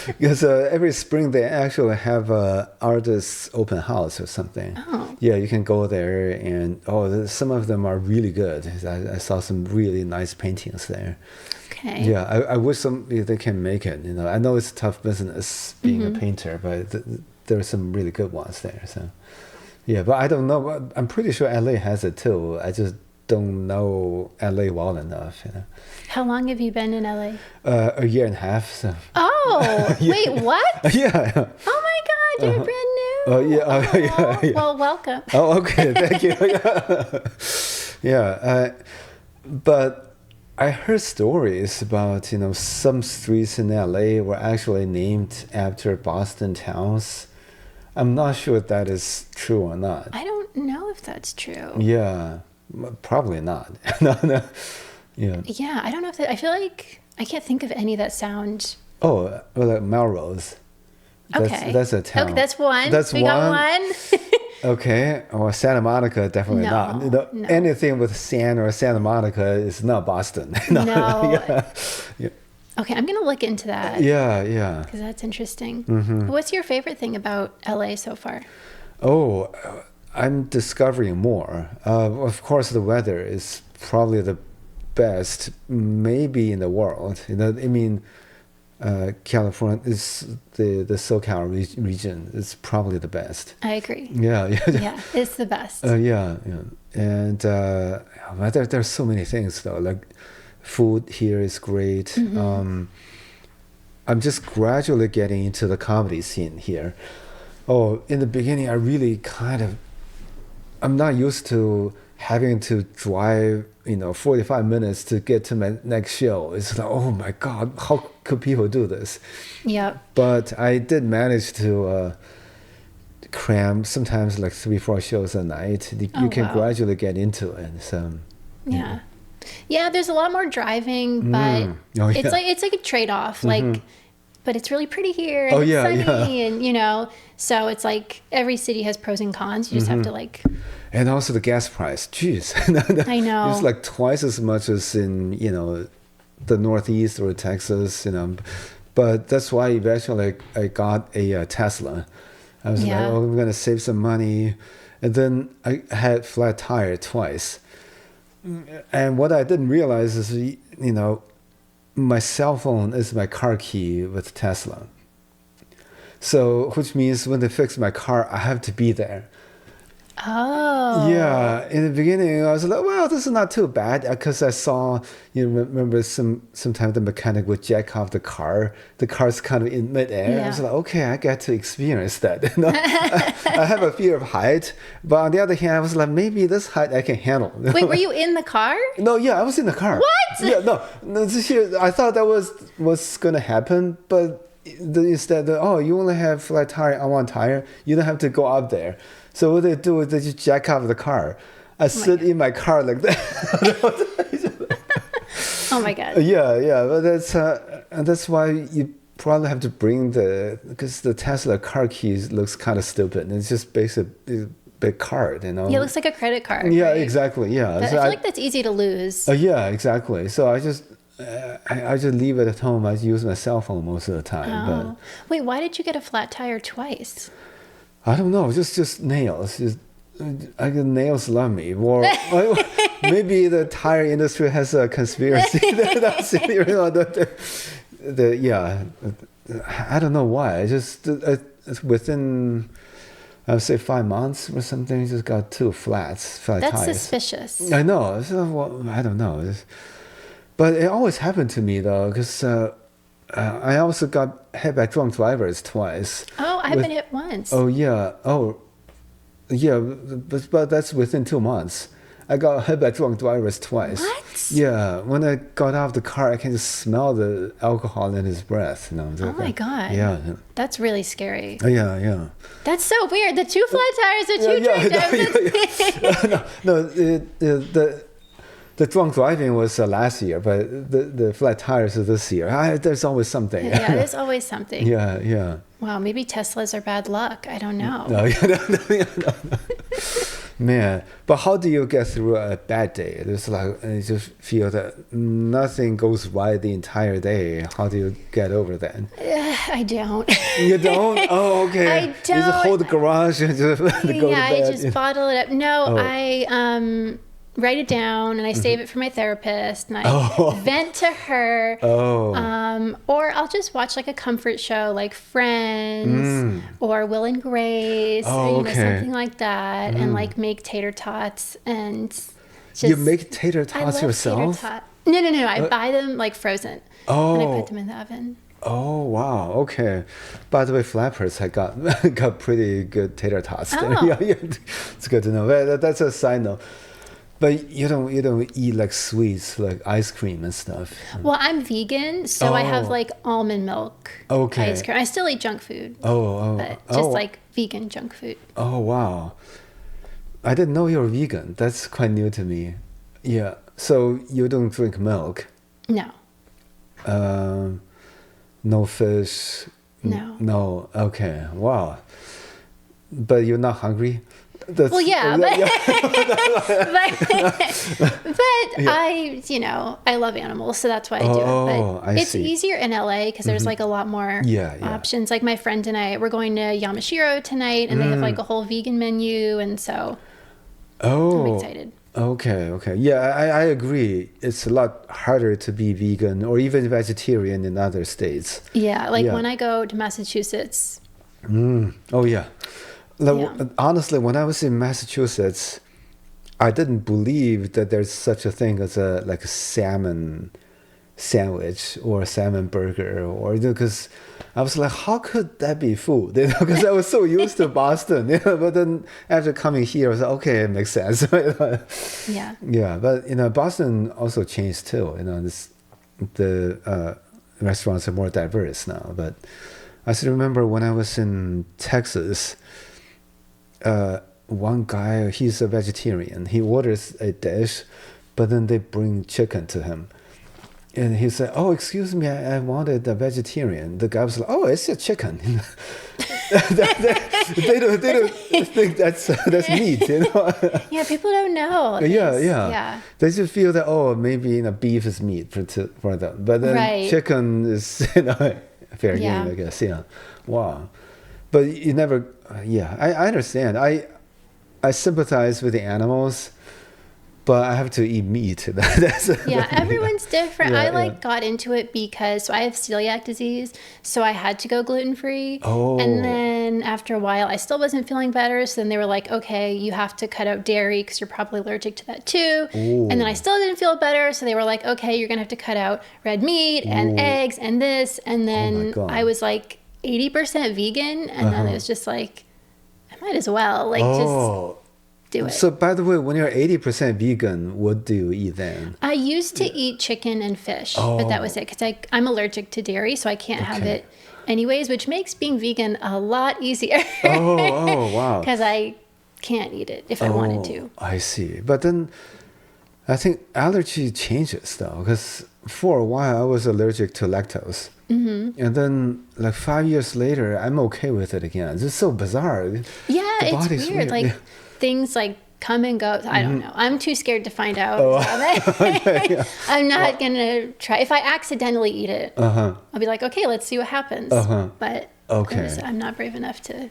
because every spring they actually have a artists open house or something. Oh. Yeah, you can go there and some of them are really good. I saw some really nice paintings there. Okay. Yeah, I wish they can make it. I know it's a tough business being a painter, but there are some really good ones there. So, yeah, but I don't know. I'm pretty sure LA has it too. I just don't know LA well enough. How long have you been in LA? A year and a half. So. Oh, wait, what? Yeah. Oh my God, you're brand new. Oh yeah. Yeah. Well, welcome. Oh, okay. Thank you. Yeah. But I heard stories about some streets in LA were actually named after Boston towns. I'm not sure if that is true or not. I don't know if that's true. Yeah, probably not. No. Yeah. Yeah, I don't know if that. I feel like I can't think of any that sound. Oh, well, like Melrose. Okay. That's a town. Okay, that's one. We got one. Okay. Well, Santa Monica, definitely not. No. Anything with San or Santa Monica is not Boston. No. Yeah. Okay, I'm going to look into that. Yeah. Because that's interesting. What's your favorite thing about LA so far? Oh, I'm discovering more. Of course, the weather is probably the best, maybe in the world. California is the SoCal region is probably the best. I agree. Yeah. Yeah, it's the best. Yeah. And there's so many things though. Like food here is great. I'm just gradually getting into the comedy scene here. Oh, in the beginning, I really I'm not used to having to drive 45 minutes to get to my next show. It's like, oh my God, how could people do this? Yep. But I did manage to cram sometimes like 3-4 shows a night. You can gradually get into it. So yeah. Yeah, there's a lot more driving, but it's like a trade-off. Like, but it's really pretty here and it's sunny and so it's like every city has pros and cons. You just have to like. And also the gas price, jeez. I know. It's like twice as much as in, the Northeast or Texas, But that's why eventually I got a Tesla. I was like, I'm going to save some money. And then I had flat tire twice. And what I didn't realize is, my cell phone is my car key with Tesla. So, which means when they fix my car, I have to be there. Oh. Yeah. In the beginning, I was like, well, this is not too bad. Because I saw, remember sometimes the mechanic would jack off the car. The car's kind of in midair. Yeah. I was like, okay, I get to experience that. I have a fear of height. But on the other hand, I was like, maybe this height I can handle. Wait, were you in the car? No, yeah, I was in the car. What? Yeah, no. I thought that was going to happen. But instead, you only have flat tire on one tire. You don't have to go up there. So what they do is they just jack off the car. I sit in my car like that. Oh my God. Yeah. But that's why you probably have to bring because the Tesla car keys looks kind of stupid. It's just basically a big card, Yeah, it looks like a credit card. Yeah, right? Exactly. Yeah. I feel like that's easy to lose. Yeah, exactly. So I just leave it at home. I use my cell phone most of the time. Oh. Wait, why did you get a flat tire twice? I don't know, just nails. I guess nails love me. Or maybe the tire industry has a conspiracy. I don't know why. Within, I would say 5 months or something, just got 2 flat tires. That's suspicious. I know. I don't know. But it always happened to me though, because I also got hit by drunk drivers twice. Oh, I've been hit once. Oh yeah. Oh yeah. But that's within 2 months. I got hit by drunk drivers twice. What? Yeah. When I got out of the car, I can just smell the alcohol in his breath. Oh my God. Yeah. That's really scary. Yeah. That's so weird. The two flat tires, the two drunk drivers. No, the drunk driving was last year, but the flat tires are this year. There's always something. Yeah, there's always something. Yeah. Wow, maybe Teslas are bad luck. I don't know. No. Man, but how do you get through a bad day? It's like you just feel that nothing goes right the entire day. How do you get over that? I don't. You don't? Oh, okay. I don't. You just hold the garage and just go to bed. Yeah, I just bottle it up. No, I write it down and I save it for my therapist and I vent to her. Or I'll just watch like a comfort show like Friends or Will and Grace or something like that and like make tater tots and just, you make tater tots I love yourself? Tater tot. No. I buy them like frozen and I put them in the oven. Oh wow! Okay. By the way, Flappers, I got pretty good tater tots there. Oh. Yeah, it's good to know. But that's a side note. But you don't eat like sweets like ice cream and stuff. Well, I'm vegan, so I have like almond milk ice cream. I still eat junk food. But just like vegan junk food. Oh wow! I didn't know you were vegan. That's quite new to me. Yeah. So you don't drink milk? No. No fish? No. No. Okay. Wow. But you're not hungry? Well, yeah, but I love animals, so that's why I do it. But it's easier in LA because there's like a lot more options. Like my friend and I, we're going to Yamashiro tonight, and they have like a whole vegan menu, and so I'm excited. Okay. Yeah, I agree. It's a lot harder to be vegan or even vegetarian in other states. Yeah, when I go to Massachusetts. Oh, yeah. Honestly, when I was in Massachusetts, I didn't believe that there's such a thing as a salmon sandwich or a salmon burger, or because I was like, how could that be food? Because I was so used to Boston. But then after coming here, I was like, okay, it makes sense. Yeah, but Boston also changed too. The restaurants are more diverse now. But I still remember when I was in Texas. One guy, he's a vegetarian. He orders a dish, but then they bring chicken to him. And he said, "Oh, excuse me, I wanted a vegetarian." The guy was like, "Oh, it's a chicken." they don't think that's meat, Yeah, people don't know. Yeah. They just feel that maybe beef is meat for them, but then chicken is fair game, I guess. Yeah, wow. But you never, I understand. I sympathize with the animals, but I have to eat meat. Everyone's different. I got into it because I have celiac disease, so I had to go gluten-free. And then after a while, I still wasn't feeling better. So then they were like, okay, you have to cut out dairy because you're probably allergic to that too. And then I still didn't feel better. So they were like, okay, you're going to have to cut out red meat and eggs and this. And then I was like 80% vegan. And then it was just like, I might as well just do it. So, by the way, when you're 80% vegan, what do you eat then? I used to eat chicken and fish, but that was it because I'm allergic to dairy, so I can't have it anyways, which makes being vegan a lot easier. Wow. Because I can't eat it if I wanted to. I see. But then I think allergy changes though, because for a while I was allergic to lactose. And then 5 years later, I'm okay with it again. It's just so bizarre. Yeah, it's weird. Things come and go. I don't know. I'm too scared to find out. I'm not going to try. If I accidentally eat it, I'll be like, okay, let's see what happens. But I'm not brave enough to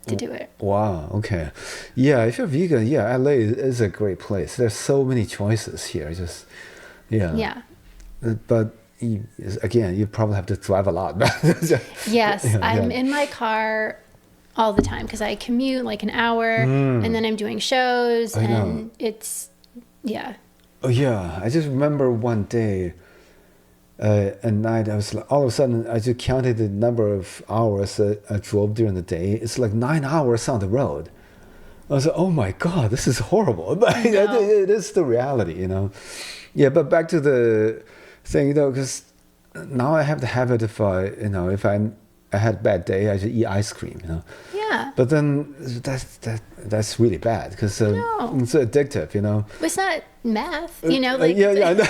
do it. Wow. Okay. Yeah. If you're vegan, LA is a great place. There's so many choices here. Yeah. But again, you probably have to drive a lot. Yes. I'm in my car all the time because I commute an hour and then I'm doing shows it's Oh yeah, I just remember one day At night, I was like, all of a sudden, I just counted the number of hours that I drove during the day. It's like 9 hours on the road. I was like, oh my God, this is horrible. But it is the reality, you know. Yeah, but back to the thing, you know, because now I have the habit of, you know, if I had a bad day, I just eat ice cream, you know. Yeah. But then that's really bad because No. it's addictive, you know. It's not math, you know. Like, yeah, I know.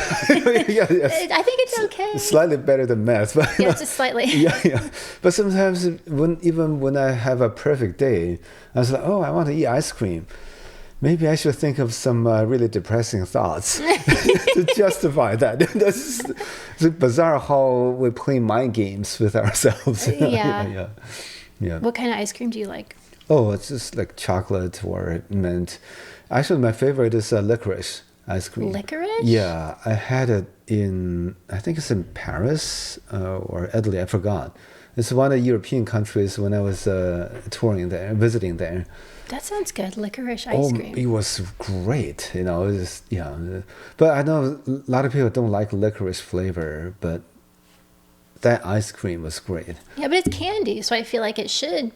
Yeah, yes. I think it's okay. Slightly better than math, but Yeah, just slightly. yeah. But sometimes even when I have a perfect day, I was like, oh, I want to eat ice cream. Maybe I should think of some really depressing thoughts to justify that. It's bizarre how we play mind games with ourselves. Yeah. Yeah. What kind of ice cream do you like? Oh, it's just like chocolate or mint. Actually, my favorite is licorice ice cream. Licorice? Yeah, I had it I think it's in Paris or Italy, I forgot. It's one of the European countries when I was touring there, visiting there. That sounds good. Licorice ice cream. It was great, you know. It was, yeah, but I know a lot of people don't like licorice flavor, but that ice cream was great. Yeah, but it's candy, so I feel like it should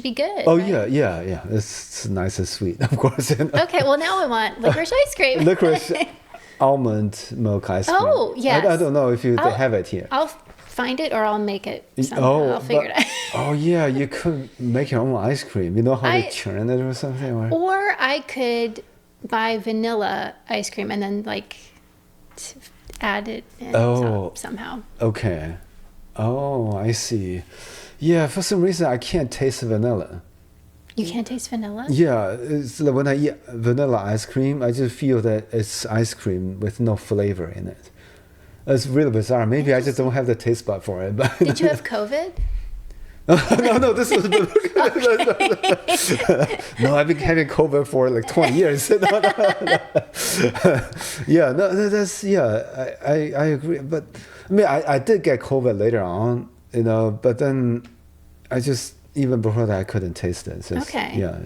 be good. Oh right? yeah. It's nice and sweet, of course. Okay, well now I want licorice ice cream. Licorice almond milk ice cream. Oh, yes. I don't know if they have it here. I'll find it or I'll make it somehow. I'll figure it out. Oh yeah, you could make your own ice cream. You know how to churn it or something? Or I could buy vanilla ice cream and then like add it in somehow. Okay. Oh, I see. Yeah, for some reason I can't taste vanilla. You can't taste vanilla? Yeah, it's like when I eat vanilla ice cream, I just feel that it's ice cream with no flavor in it. It's really bizarre. Maybe I just don't have the taste bud for it. But did you have COVID? No, this was no, I've been having COVID for like 20 years. Yeah, no, that's I agree. But I mean, I did get COVID later on, you know, but then I just even before that I couldn't taste it. Just, okay. Yeah.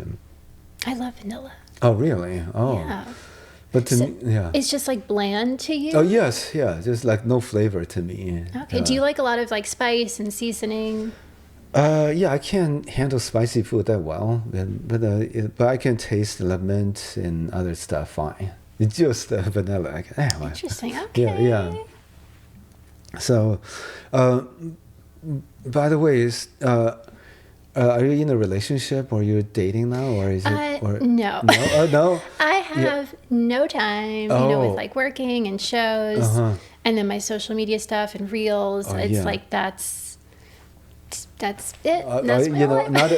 I love vanilla. Oh really? Oh. Yeah. But to me, yeah. It's just like bland to you? Oh yes, yeah, just like no flavor to me. Okay. Do you like a lot of like spice and seasoning? Yeah, I can't handle spicy food that well, but I can taste the mint and other stuff fine. It's just vanilla. Interesting. Okay. Yeah. So, by the way, are you in a relationship or you're dating now, or is it? No. No. No. I have no time, with like working and shows, and then my social media stuff and reels. It's like that's it. That's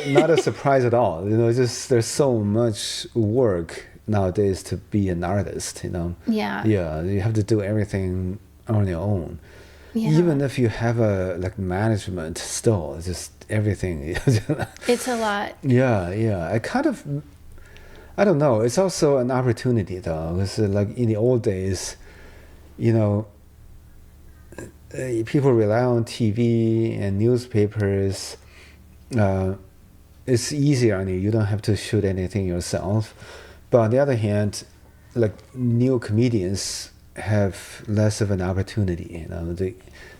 not a surprise at all. You know, just there's so much work nowadays to be an artist. You know. Yeah. Yeah, you have to do everything on your own. Yeah. Even if you have a like management, still it's just everything. It's a lot. Yeah. I don't know. It's also an opportunity though, because like in the old days, you know, people rely on TV and newspapers. It's easier on you. You don't have to shoot anything yourself. But on the other hand, like new comedians have less of an opportunity. You know,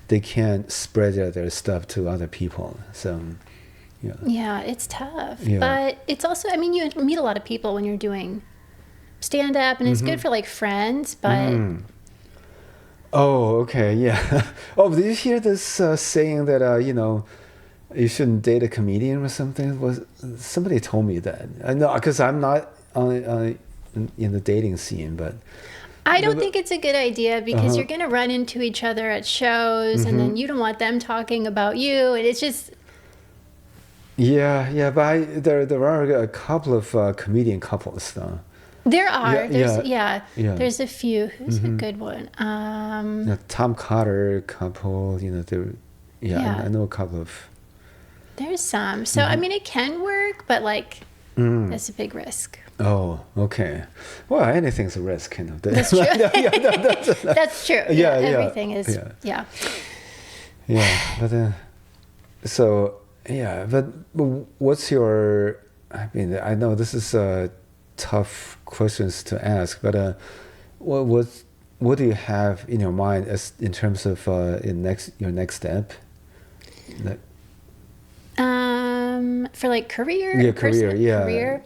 they can't spread their stuff to other people. So, yeah. Yeah, it's tough. Yeah. But it's also, I mean, you meet a lot of people when you're doing stand up, and it's good for like friends, but. Oh, okay, yeah. Oh, did you hear this saying that you know, you shouldn't date a comedian or something? Somebody told me that? I know, because I'm not in the dating scene, but. I don't think it's a good idea because you're going to run into each other at shows, and then you don't want them talking about you, and it's just. Yeah, but there are a couple of comedian couples though. There are. Yeah. There's a few. Who's a good one? Tom Carter couple, you know, I know a couple of. There's some. So, I mean, it can work, but like, that's a big risk. Oh, okay. Well, anything's a risk, you know. That's true. That's true. Yeah, everything is. Yeah. Yeah, but what's your? I mean, I know this is tough questions to ask, but what what do you have in your mind as in terms of your next step? Like, For like career, yeah, or personal career, yeah. career.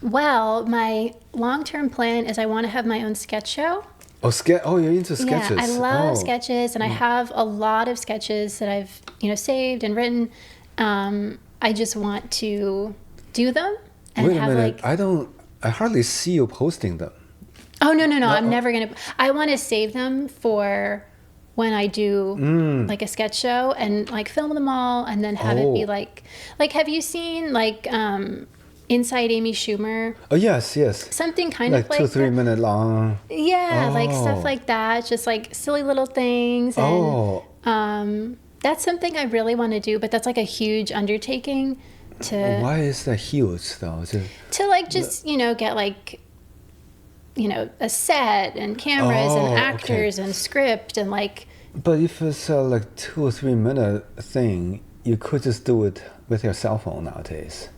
Well, my long-term plan is I want to have my own sketch show. Oh, oh, you're into sketches. Yeah, I love Oh. sketches, and I have a lot of sketches that I've saved and written. I just want to do them and Wait a have minute. like. I hardly see you posting them. Oh no! I'm never gonna. I want to save them for when I do like a sketch show and like film them all and then have it be like have you seen like Inside Amy Schumer? Oh yes, yes. Something kind Like of like 2-3 minute long. Yeah, like Oh. stuff like that, just like silly little things. And that's something I really want to do, but that's like a huge undertaking to Why is that huge though? like just get like a set and cameras and actors and script and like. But if it's like 2 or 3 minute thing, you could just do it with your cell phone nowadays.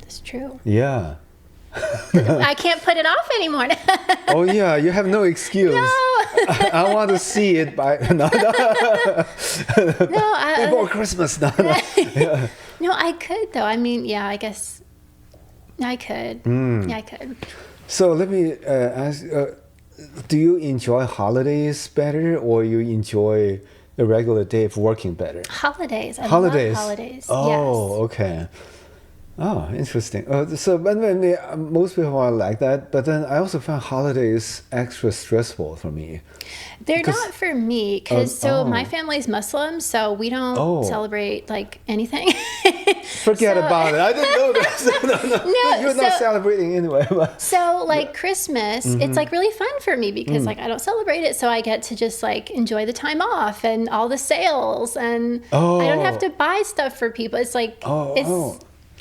That's true. Yeah. I can't put it off anymore. Oh yeah, you have no excuse. No. I want to see it by before Christmas. No. Yeah. No, I could though. I mean, yeah, I guess I could. Yeah, I could. So let me ask: do you enjoy holidays better, or you enjoy a regular day of working better? Holidays. I Holidays. love holidays. Oh, yes. okay. Oh, interesting. So, but most people are like that. But then I also find holidays extra stressful for me. They're not for me because my family's Muslim, so we don't celebrate like anything. Forget about it. I didn't know that. No, you're not celebrating anyway. So like Christmas, it's like really fun for me because like I don't celebrate it, so I get to just like enjoy the time off and all the sales, and I don't have to buy stuff for people. It's like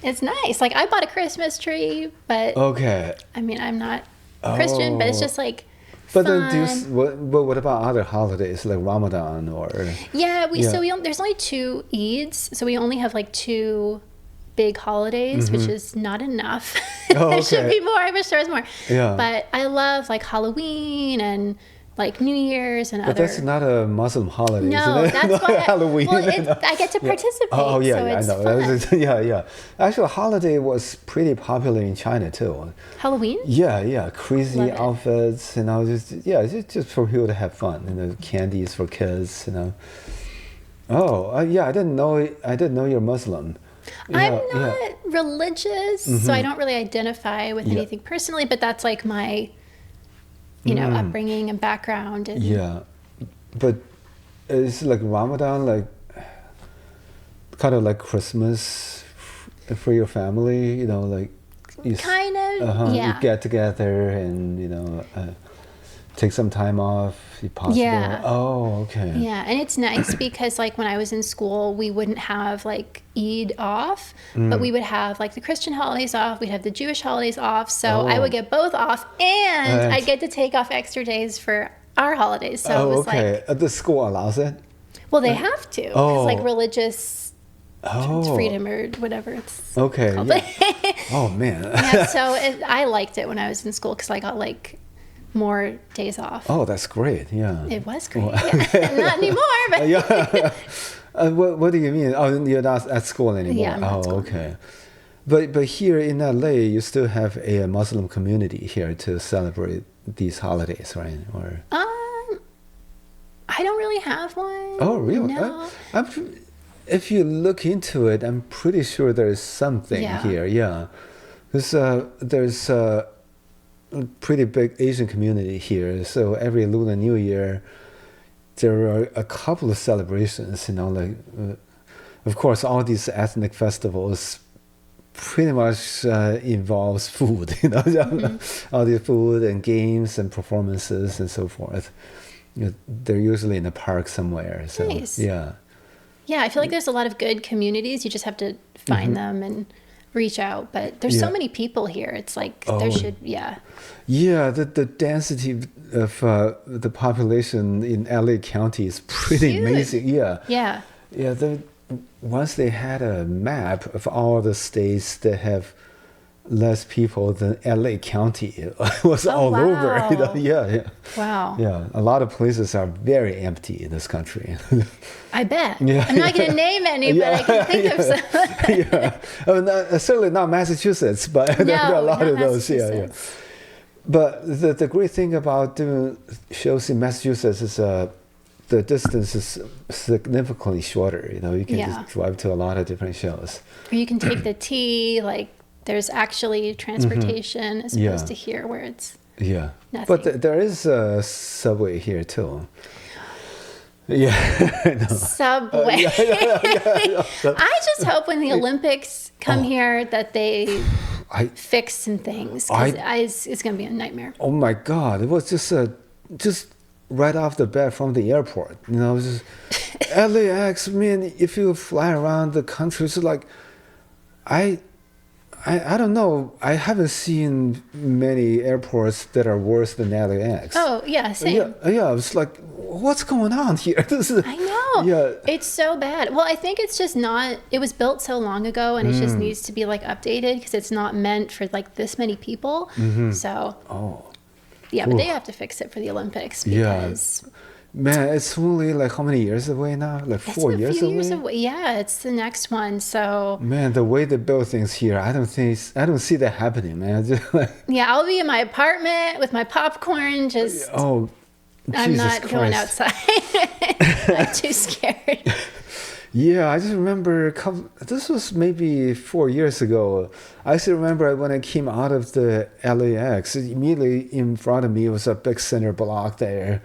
it's nice. Like I bought a Christmas tree, but I mean I'm not Christian, but it's just like. But fun. then, what about other holidays like Ramadan or? Yeah, there's only 2 Eids, so we only have like 2 big holidays, which is not enough. There should be more. I wish there was more. Yeah. But I love like Halloween and like New Year's and But other. that's not a Muslim holiday, No, isn't it? that's why. Halloween. I get to participate. Oh yeah, so I it's know. fun. Yeah. Actually, holiday was pretty popular in China too. Halloween? Yeah, crazy Love it. outfits, just for people to have fun, candies for kids, Oh, yeah, I didn't know you're Muslim. I'm not religious, so I don't really identify with anything personally, but that's like my, upbringing and background. And Yeah, but it's like Ramadan, like kind of like Christmas for your family, like you kind of, you get together and take some time off if possible. Yeah. Oh, okay. Yeah, and it's nice because like when I was in school, we wouldn't have like Eid off, but we would have like the Christian holidays off, we'd have the Jewish holidays off, so I would get both off, and I'd get to take off extra days for our holidays. So it was like the school allows it? Well, they have to, because like religious freedom or whatever it's called. Yeah. Oh man. Yeah, so I liked it when I was in school because I got like more days off. Oh, that's great. Yeah. It was great. Yeah. Not anymore, but yeah. What do you mean? Oh, you're not at school anymore. Yeah, I'm not at school. Okay. But here in LA, you still have a Muslim community here to celebrate these holidays, right? Or I don't really have one. oh, really? No. If you look into it, I'm pretty sure there's something here. Yeah, because there's a pretty big Asian community here. So every Lunar New Year, there are a couple of celebrations. Of course, all these ethnic festivals pretty much involves food. All the food and games and performances and so forth. They're usually in a park somewhere. So Nice. yeah. Yeah, I feel like there's a lot of good communities. You just have to find them and reach out. But there's so many people here. It's like there should, Yeah, the density of the population in LA County is pretty Huge. amazing. Yeah. Yeah. Yeah, once they had a map of all the states that have less people than LA County. It was all wow. over. You know? Yeah. Wow. Yeah. A lot of places are very empty in this country. I bet. Yeah, I'm not going to name any, but I can think of some. Yeah. Certainly not Massachusetts, but there are a lot of those. Yeah. But the great thing about doing shows in Massachusetts is the distance is significantly shorter. You know, you can just drive to a lot of different shows. Or you can take the T, like there's actually transportation as opposed to here where it's nothing. But there is a subway here too. Yeah. Subway. I just hope when the Olympics come here that they fix some things, because it's going to be a nightmare. Oh my God! It was just right off the bat from the airport. You know, just LAX. Man, if you fly around the country, it's like I don't know. I haven't seen many airports that are worse than LAX. Oh yeah, same. Yeah. It's like, what's going on here? I know. Yeah. It's so bad. Well, I think it's just not. It was built so long ago, and it just needs to be like updated because it's not meant for like this many people. So. Oh. Yeah, but they have to fix it for the Olympics because. Yeah. Man, it's only like how many years away now? Like 4 years away? Yeah, it's the next one. So. Man, the way they build things here, I don't see that happening, man. Yeah, I'll be in my apartment with my popcorn. Just. Oh, Jesus I'm not Christ. going outside. I'm too scared. Yeah, I just remember this was maybe 4 years ago. I still remember when I came out of the LAX, immediately in front of me was a big center block there.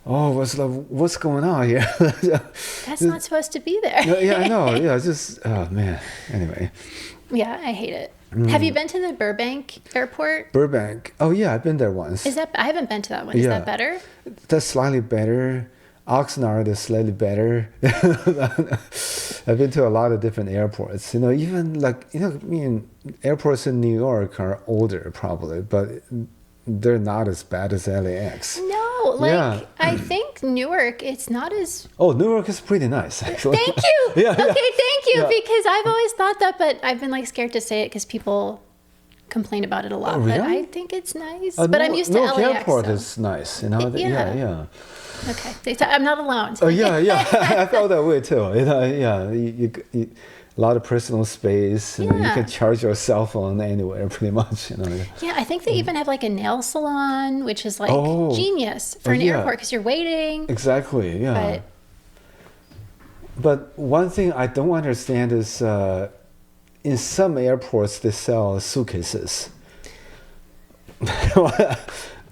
Oh, was like, what's going on here? That's not supposed to be there. Yeah, I know. Yeah, just, oh man. Anyway. Yeah, I hate it. Have you been to the Burbank airport? Burbank. Oh yeah, I've been there once. I haven't been to that one. Is that better? That's slightly better. Oxnard is slightly better. I've been to a lot of different airports. You know, even like, I mean, airports in New York are older probably, but they're not as bad as LAX. No, I think Newark, it's not as... Oh, Newark is pretty nice, actually. Thank you. Okay, thank you, because I've always thought that, but I've been like scared to say it because people complain about it a lot. Oh, really? But I think it's nice. But I'm used to LAX. Newark airport is nice, you know? Yeah. Okay, I'm not alone. Oh, yeah. I felt that way too. You know, you a lot of personal space. You know, you can charge your cell phone anywhere, pretty much. You know. Yeah, I think they even have like a nail salon, which is like genius for an airport because you're waiting. Exactly. Yeah. But one thing I don't understand is in some airports they sell suitcases.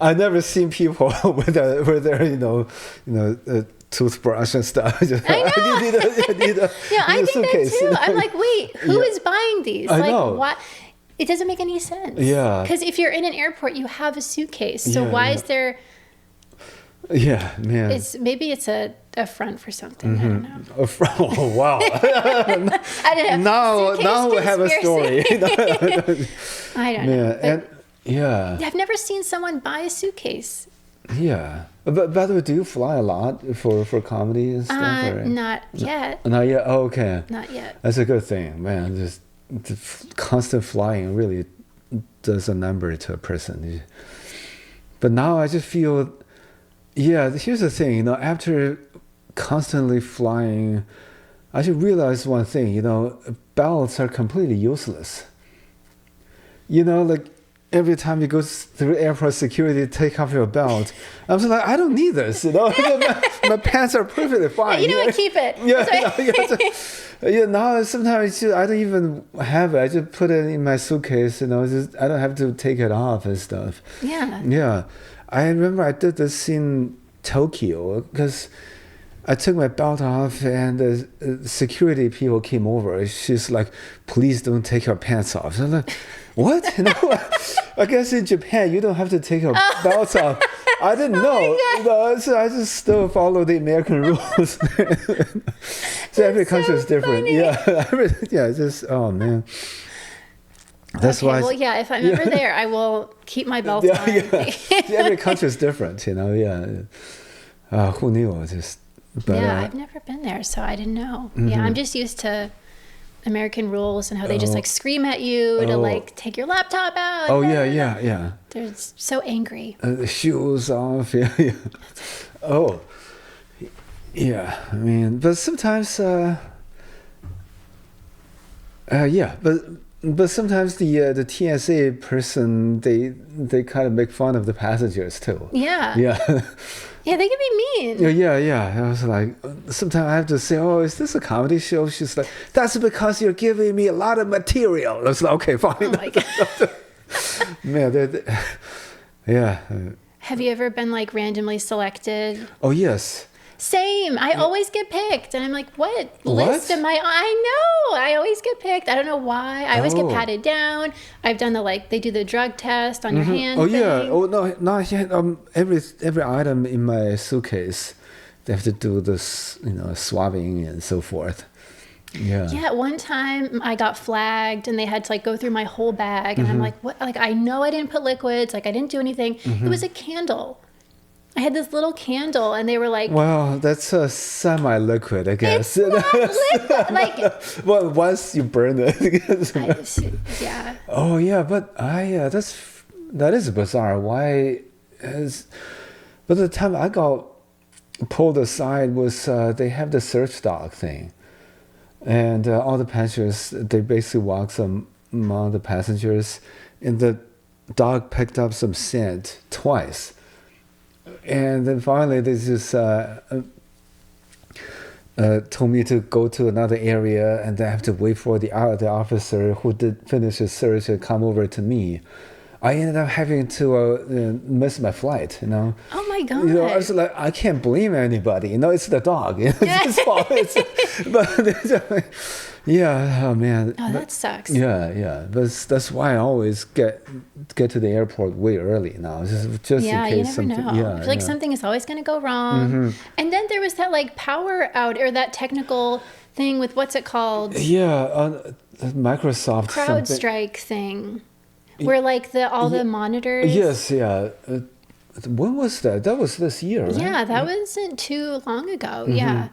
I've never seen people with their toothbrush and stuff. I know. I need a suitcase. That too. I'm like, wait, who is buying these? I know. What? It doesn't make any sense. Yeah. Because if you're in an airport, you have a suitcase. So why is there? Yeah, man. Maybe it's a front for something. I don't know. A front. Oh, wow. I don't know. Now we have a story. I don't know. Yeah. I've never seen someone buy a suitcase. Yeah. But by the way, do you fly a lot for comedy and stuff? Not yet. Not yet? Oh, okay. Not yet. That's a good thing, man. Just the constant flying really does a number to a person. But now I just feel, here's the thing, after constantly flying, I should realize one thing, belts are completely useless. Like, every time you go through airport security, take off your belt. I'm just like, I don't need this. My pants are perfectly fine. You know what? Keep it. Now sometimes I don't even have it. I just put it in my suitcase. I don't have to take it off and stuff. Yeah. I remember I did this in Tokyo because I took my belt off and the security people came over. She's like, please don't take your pants off. So I'm like, what? I guess in Japan, you don't have to take your belts off. I didn't know. So I just still follow the American rules. So every country is different. Funny. Oh man. That's why. Well, if I'm ever there, I will keep my belt on. Every country is different, who knew? But, I've never been there, so I didn't know. Yeah, I'm just used to American Rules and how they just like scream at you to like take your laptop out. Oh yeah. They're so angry. The shoes off. Yeah. Oh, yeah. I mean, but sometimes, yeah, but sometimes the TSA person they kind of make fun of the passengers too. Yeah. Yeah. Yeah, they can be mean. Yeah. I was like, sometimes I have to say, oh, is this a comedy show? She's like, that's because you're giving me a lot of material. I was like, okay, fine. Oh my God. Man, yeah. Have you ever been like randomly selected? Oh, yes. Same. I always get picked. And I'm like, what list am I on? I know. I always get picked. I don't know why. I always get patted down. I've done they do the drug test on your hand. Oh, thing. yeah. Oh, no, not yet. Every item in my suitcase, they have to do this, swabbing and so forth. Yeah. Yeah, one time I got flagged and they had to like go through my whole bag and I'm like, what? Like, I know I didn't put liquids. Like, I didn't do anything. It was a candle. I had this little candle and they were like, well, that's a semi-liquid, I guess. It's not liquid. Like, well, once you burn it. Yeah. Oh, yeah, but that is bizarre. Why but the time I got pulled aside was they have the search dog thing. And all the passengers, they basically walked among the passengers, and the dog picked up some scent twice. And then finally, they just told me to go to another area, and I have to wait for the officer who did finish his search to come over to me. I ended up having to miss my flight, Oh my God. I was like, I can't blame anybody. It's the dog. It's his fault. But yeah, oh man. Oh, that sucks. Yeah. But that's why I always get to the airport way early now, just in case you never something. know. Yeah, I feel like something is always going to go wrong. And then there was that like power out or that technical thing with what's it called? Yeah, Microsoft CrowdStrike thing. Where like all the monitors. Yes, yeah. When was that? That was this year, right? Yeah, that wasn't too long ago. Yeah,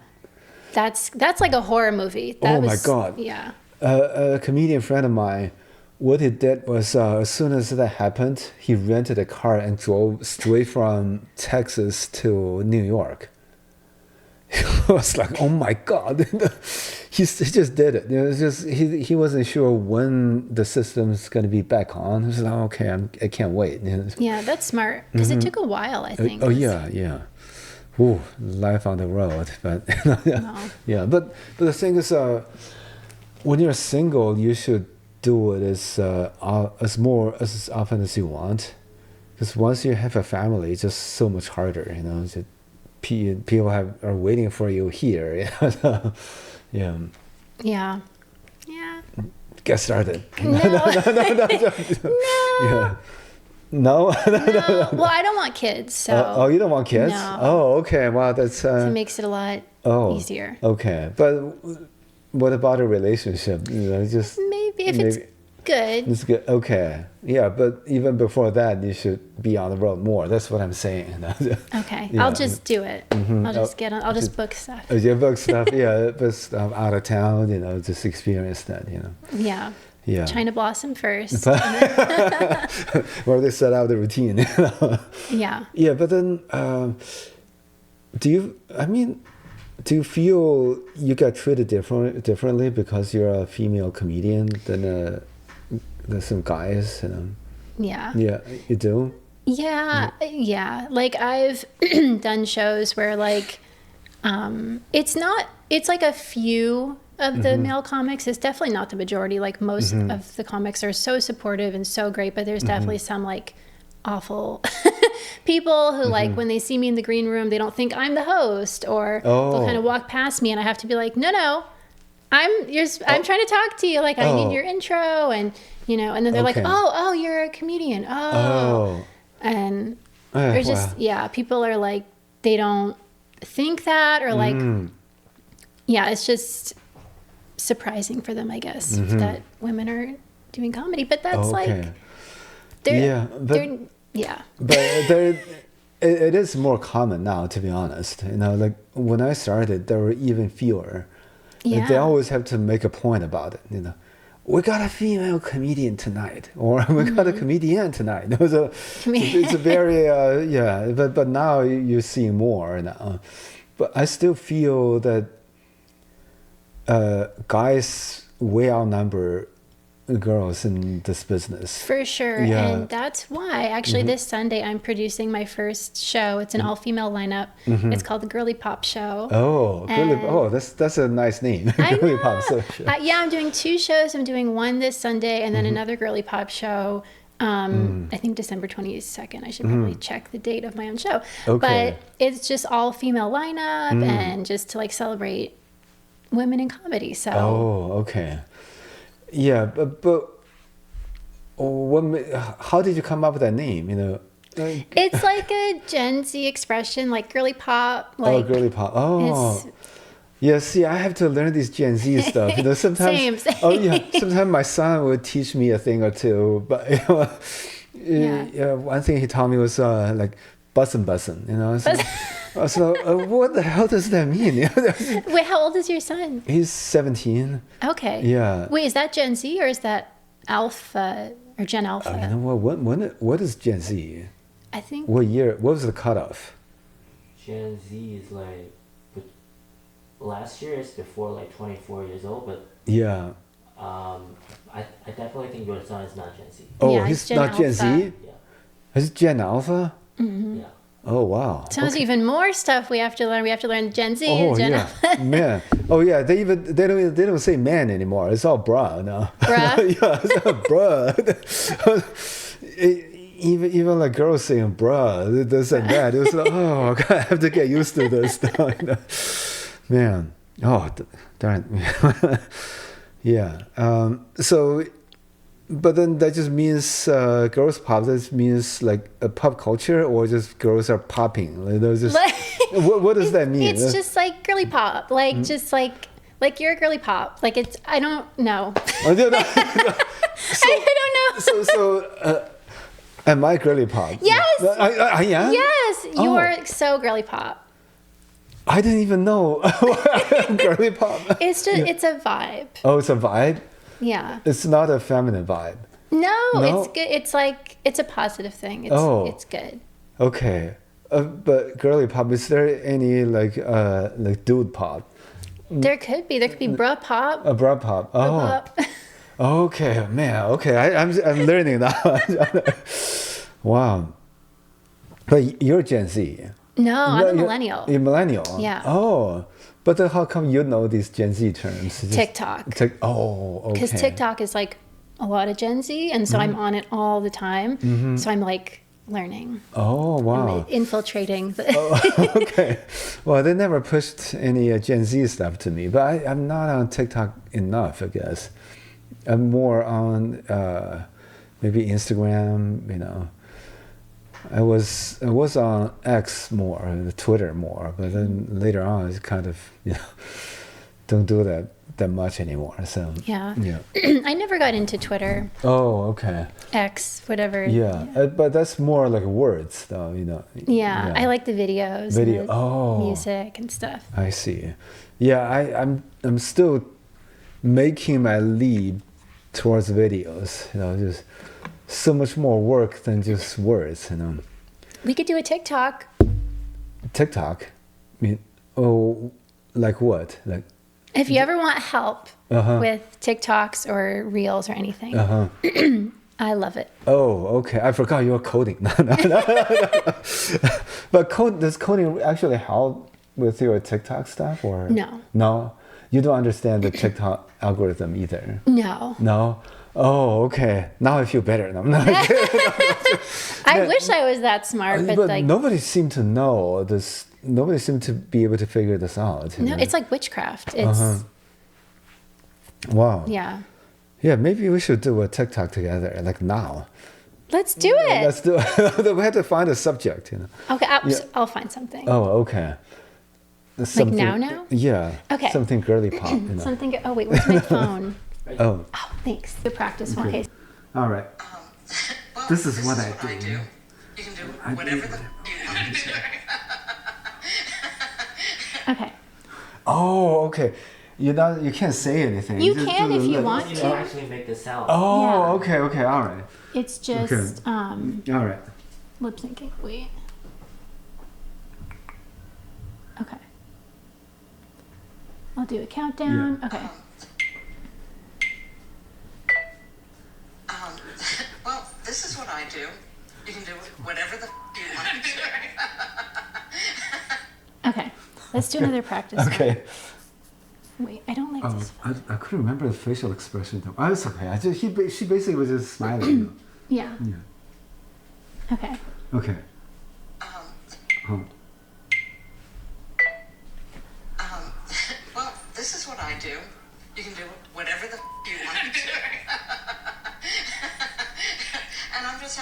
that's like a horror movie. My God. Yeah. A comedian friend of mine, what he did was as soon as that happened, he rented a car and drove straight from Texas to New York. I was like, oh my God. He just did it. It's just he wasn't sure when the system's going to be back on. He was like, okay, I can't wait. Yeah, that's smart because it took a while, I think. Oh yeah. Ooh, life on the road, but yeah. But the thing is, when you're single, you should do it as often as you want, because once you have a family, it's just so much harder. People are waiting for you here. Yeah. Yeah. Get started. No. Yeah. No. Well, I don't want kids, so. You don't want kids? No. Oh, okay. Wow, that's. It makes it a lot easier. Okay, but what about a relationship? Just maybe if it's good. It's good. Okay. Yeah, but even before that, you should be on the road more. That's what I'm saying. Okay. Yeah. I'll just do it. I'll just get on. I'll just book stuff. You book stuff. Yeah, but stuff out of town. Just experience that. Yeah. Yeah. Trying to blossom first. Where they set out the routine. Yeah. Yeah, but then, do you feel you got treated differently because you're a female comedian than some guys? Yeah. Yeah, you do? Yeah. Like I've done shows where like, it's like a few of the male comics. It's definitely not the majority. Like most of the comics are so supportive and so great, but there's definitely some like awful people who like when they see me in the green room, they don't think I'm the host, or they'll kind of walk past me and I have to be like, no, I'm trying to talk to you. Like I need your intro, and and then they're like, oh, you're a comedian. And they're just, people are like, they don't think that, or like, it's just surprising for them, I guess, that women are doing comedy. But that's like, but it is more common now, to be honest. Like when I started, there were even fewer. Yeah. They always have to make a point about it, you know. We got a female comedian tonight, or we got a comedian tonight. It's a very yeah. But now you're seeing more now. But I still feel that guys way outnumber girls in this business. For sure. Yeah. And that's why actually this Sunday I'm producing my first show. It's an all-female lineup. It's called the Girly Pop Show. Oh, girly, And- oh, that's a nice name. I Girly know. pop social. Yeah, I'm doing 2 shows. I'm doing one this Sunday and then another Girly Pop show. I think December 22nd. I should probably check the date of my own show. Okay. But it's just all female lineup and just to like celebrate women in comedy. So Oh, okay. Yeah, but how did you come up with that name? You know, it's like a Gen Z expression, like girly pop. Like girly pop. Oh, it's- yeah. See, I have to learn this Gen Z stuff. You know, sometimes. Same. Oh yeah. Sometimes my son will teach me a thing or two, but you know, Yeah. one thing he taught me was like bussin'. You know. So what the hell does that mean? Wait, how old is your son? He's 17. Okay. Yeah. Wait, is that Gen Z or is that Alpha or Gen Alpha? You know what is Gen Z? I think. What year? What was the cutoff? Gen Z is like, but last year it's before like 24 years old, but Yeah. I definitely think your son is not Gen Z. Oh, Yeah, he's it's Gen not Gen Alpha. Z? Yeah. He's Gen Alpha? Mm-hmm. Yeah. Oh, wow. So there's even more stuff we have to learn. We have to learn Gen Z Oh, and Gen yeah. Alpha. Man. Oh, yeah. They don't say man anymore. It's all bruh now. Bruh? Yeah, it's all bruh. Even like girls saying bruh, this and that. It was like, oh, God, I have to get used to this stuff. You know? Man. Oh, darn. Yeah. So, but then that just means girls pop. That means like a pop culture, or just girls are popping. Like, those just, what does that mean? It's just like girly pop, like just like you're a girly pop. Like it's I don't know. Oh, no, no. I don't know. So am I girly pop? Yes. I am. Yes, you Oh. are so girly pop. I didn't even know girly pop. It's just it's a vibe. Oh, it's a vibe. Yeah. It's not a feminine vibe. No, No? it's good. It's like it's a positive thing. It's Oh. it's good. Okay. But girly pop, is there any like dude pop? There could be bruh pop. A bra pop. Oh. Pop. Okay, man. Okay, I'm learning now. Wow. But you're Gen Z. No, I'm a you're- millennial. You're millennial. Yeah. Oh, but then how come you know these Gen Z terms? Just- TikTok. Oh, okay. Because TikTok is like a lot of Gen Z, and so I'm on it all the time. So I'm like learning, Oh, wow. infiltrating. Okay. Well, they never pushed any Gen Z stuff to me, but I'm not on TikTok enough, I guess. I'm more on maybe Instagram, you know. I was on X more, Twitter more, but then later on it's kind of, you know, don't do that much anymore. So Yeah. yeah. I never got into Twitter, Oh, okay. X, whatever. Yeah, but that's more like words, though, you know. Yeah, I like the videos, Video. and the Oh. music and stuff. I see. Yeah, I'm still making my leap towards videos. You know, just so much more work than just words. You know, We could do a TikTok. TikTok. I mean, oh, like what? Like If you ever want help Uh-huh. with TikToks or Reels or anything, I love it. oh, okay. I forgot you were coding. No. But does coding actually help with your TikTok stuff or No. No, you don't understand the TikTok algorithm either. No. No. Oh, okay. Now I feel better. No, I wish I was that smart, but like, nobody seemed to know this. Nobody seemed to be able to figure this out. You no, know? it's like witchcraft. It's, Wow. yeah. Yeah, maybe we should do a TikTok together, like now. Let's do it. Let's do it. We have to find a subject, you know. Okay, I'll find something. Oh, okay. Something, now? Yeah. Okay. Something girly pop, you know. Something. Oh wait, where's my phone? Oh, Oh, thanks. Good practice one. Okay. all right. Well, This is what I do. You can do whatever the you want to do. Okay. Oh, okay. You can't say anything. You Just can do the if you lips. want You to. don't actually make the sound. Oh, Yeah. okay, all right. It's just All right. lip syncing. Wait. Okay. I'll do a countdown. Yeah. Okay. Well, this is what I do. You can do whatever the you want to do. Okay. Let's do another practice one. Okay. Wait, I don't like this. I couldn't remember the facial expression though. Oh, it's okay. She basically was just smiling. Yeah. Yeah. Okay. Okay. Well, this is what I do. You can do whatever the you want to do. And I'm just.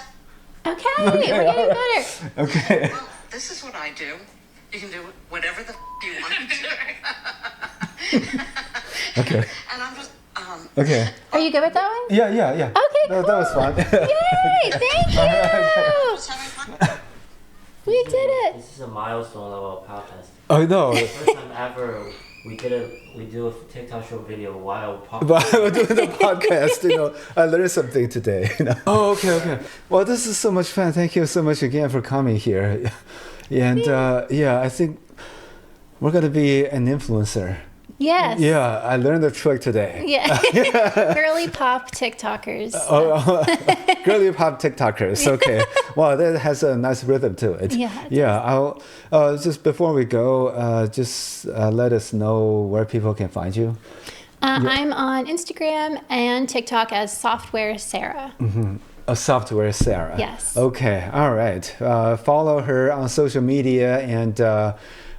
Okay. We're getting better. Okay. Well, this is what I do. You can do whatever the you want to do. Okay. And I'm just. Okay. Are you good with that one? Yeah. Okay, That was fun. Yay! Thank you. Just having fun. We did it. This is a milestone level podcast. Oh no. First time ever we do a TikTok short video while But we're doing the podcast, I learned something today. Oh, okay. Well, this is so much fun. Thank you so much again for coming here. And I think we're gonna be an influencer. Yes. Yeah, I learned a trick today. Yeah. Girly pop TikTokers. Girly pop TikTokers. Okay. Well, that has a nice rhythm to it. Yeah, it Yeah. I'll just before we go, just let us know where people can find you. I'm on Instagram and TikTok as Software Sarah. A software Sarah. Yes. Okay. All right. Follow her on social media, and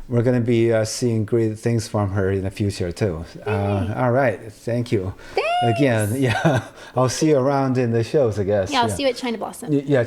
we're going to be seeing great things from her in the future too. All right. Thank you. Thanks. Again. Yeah. I'll see you around in the shows, I guess. Yeah, I'll see you at China Blossom. Yeah.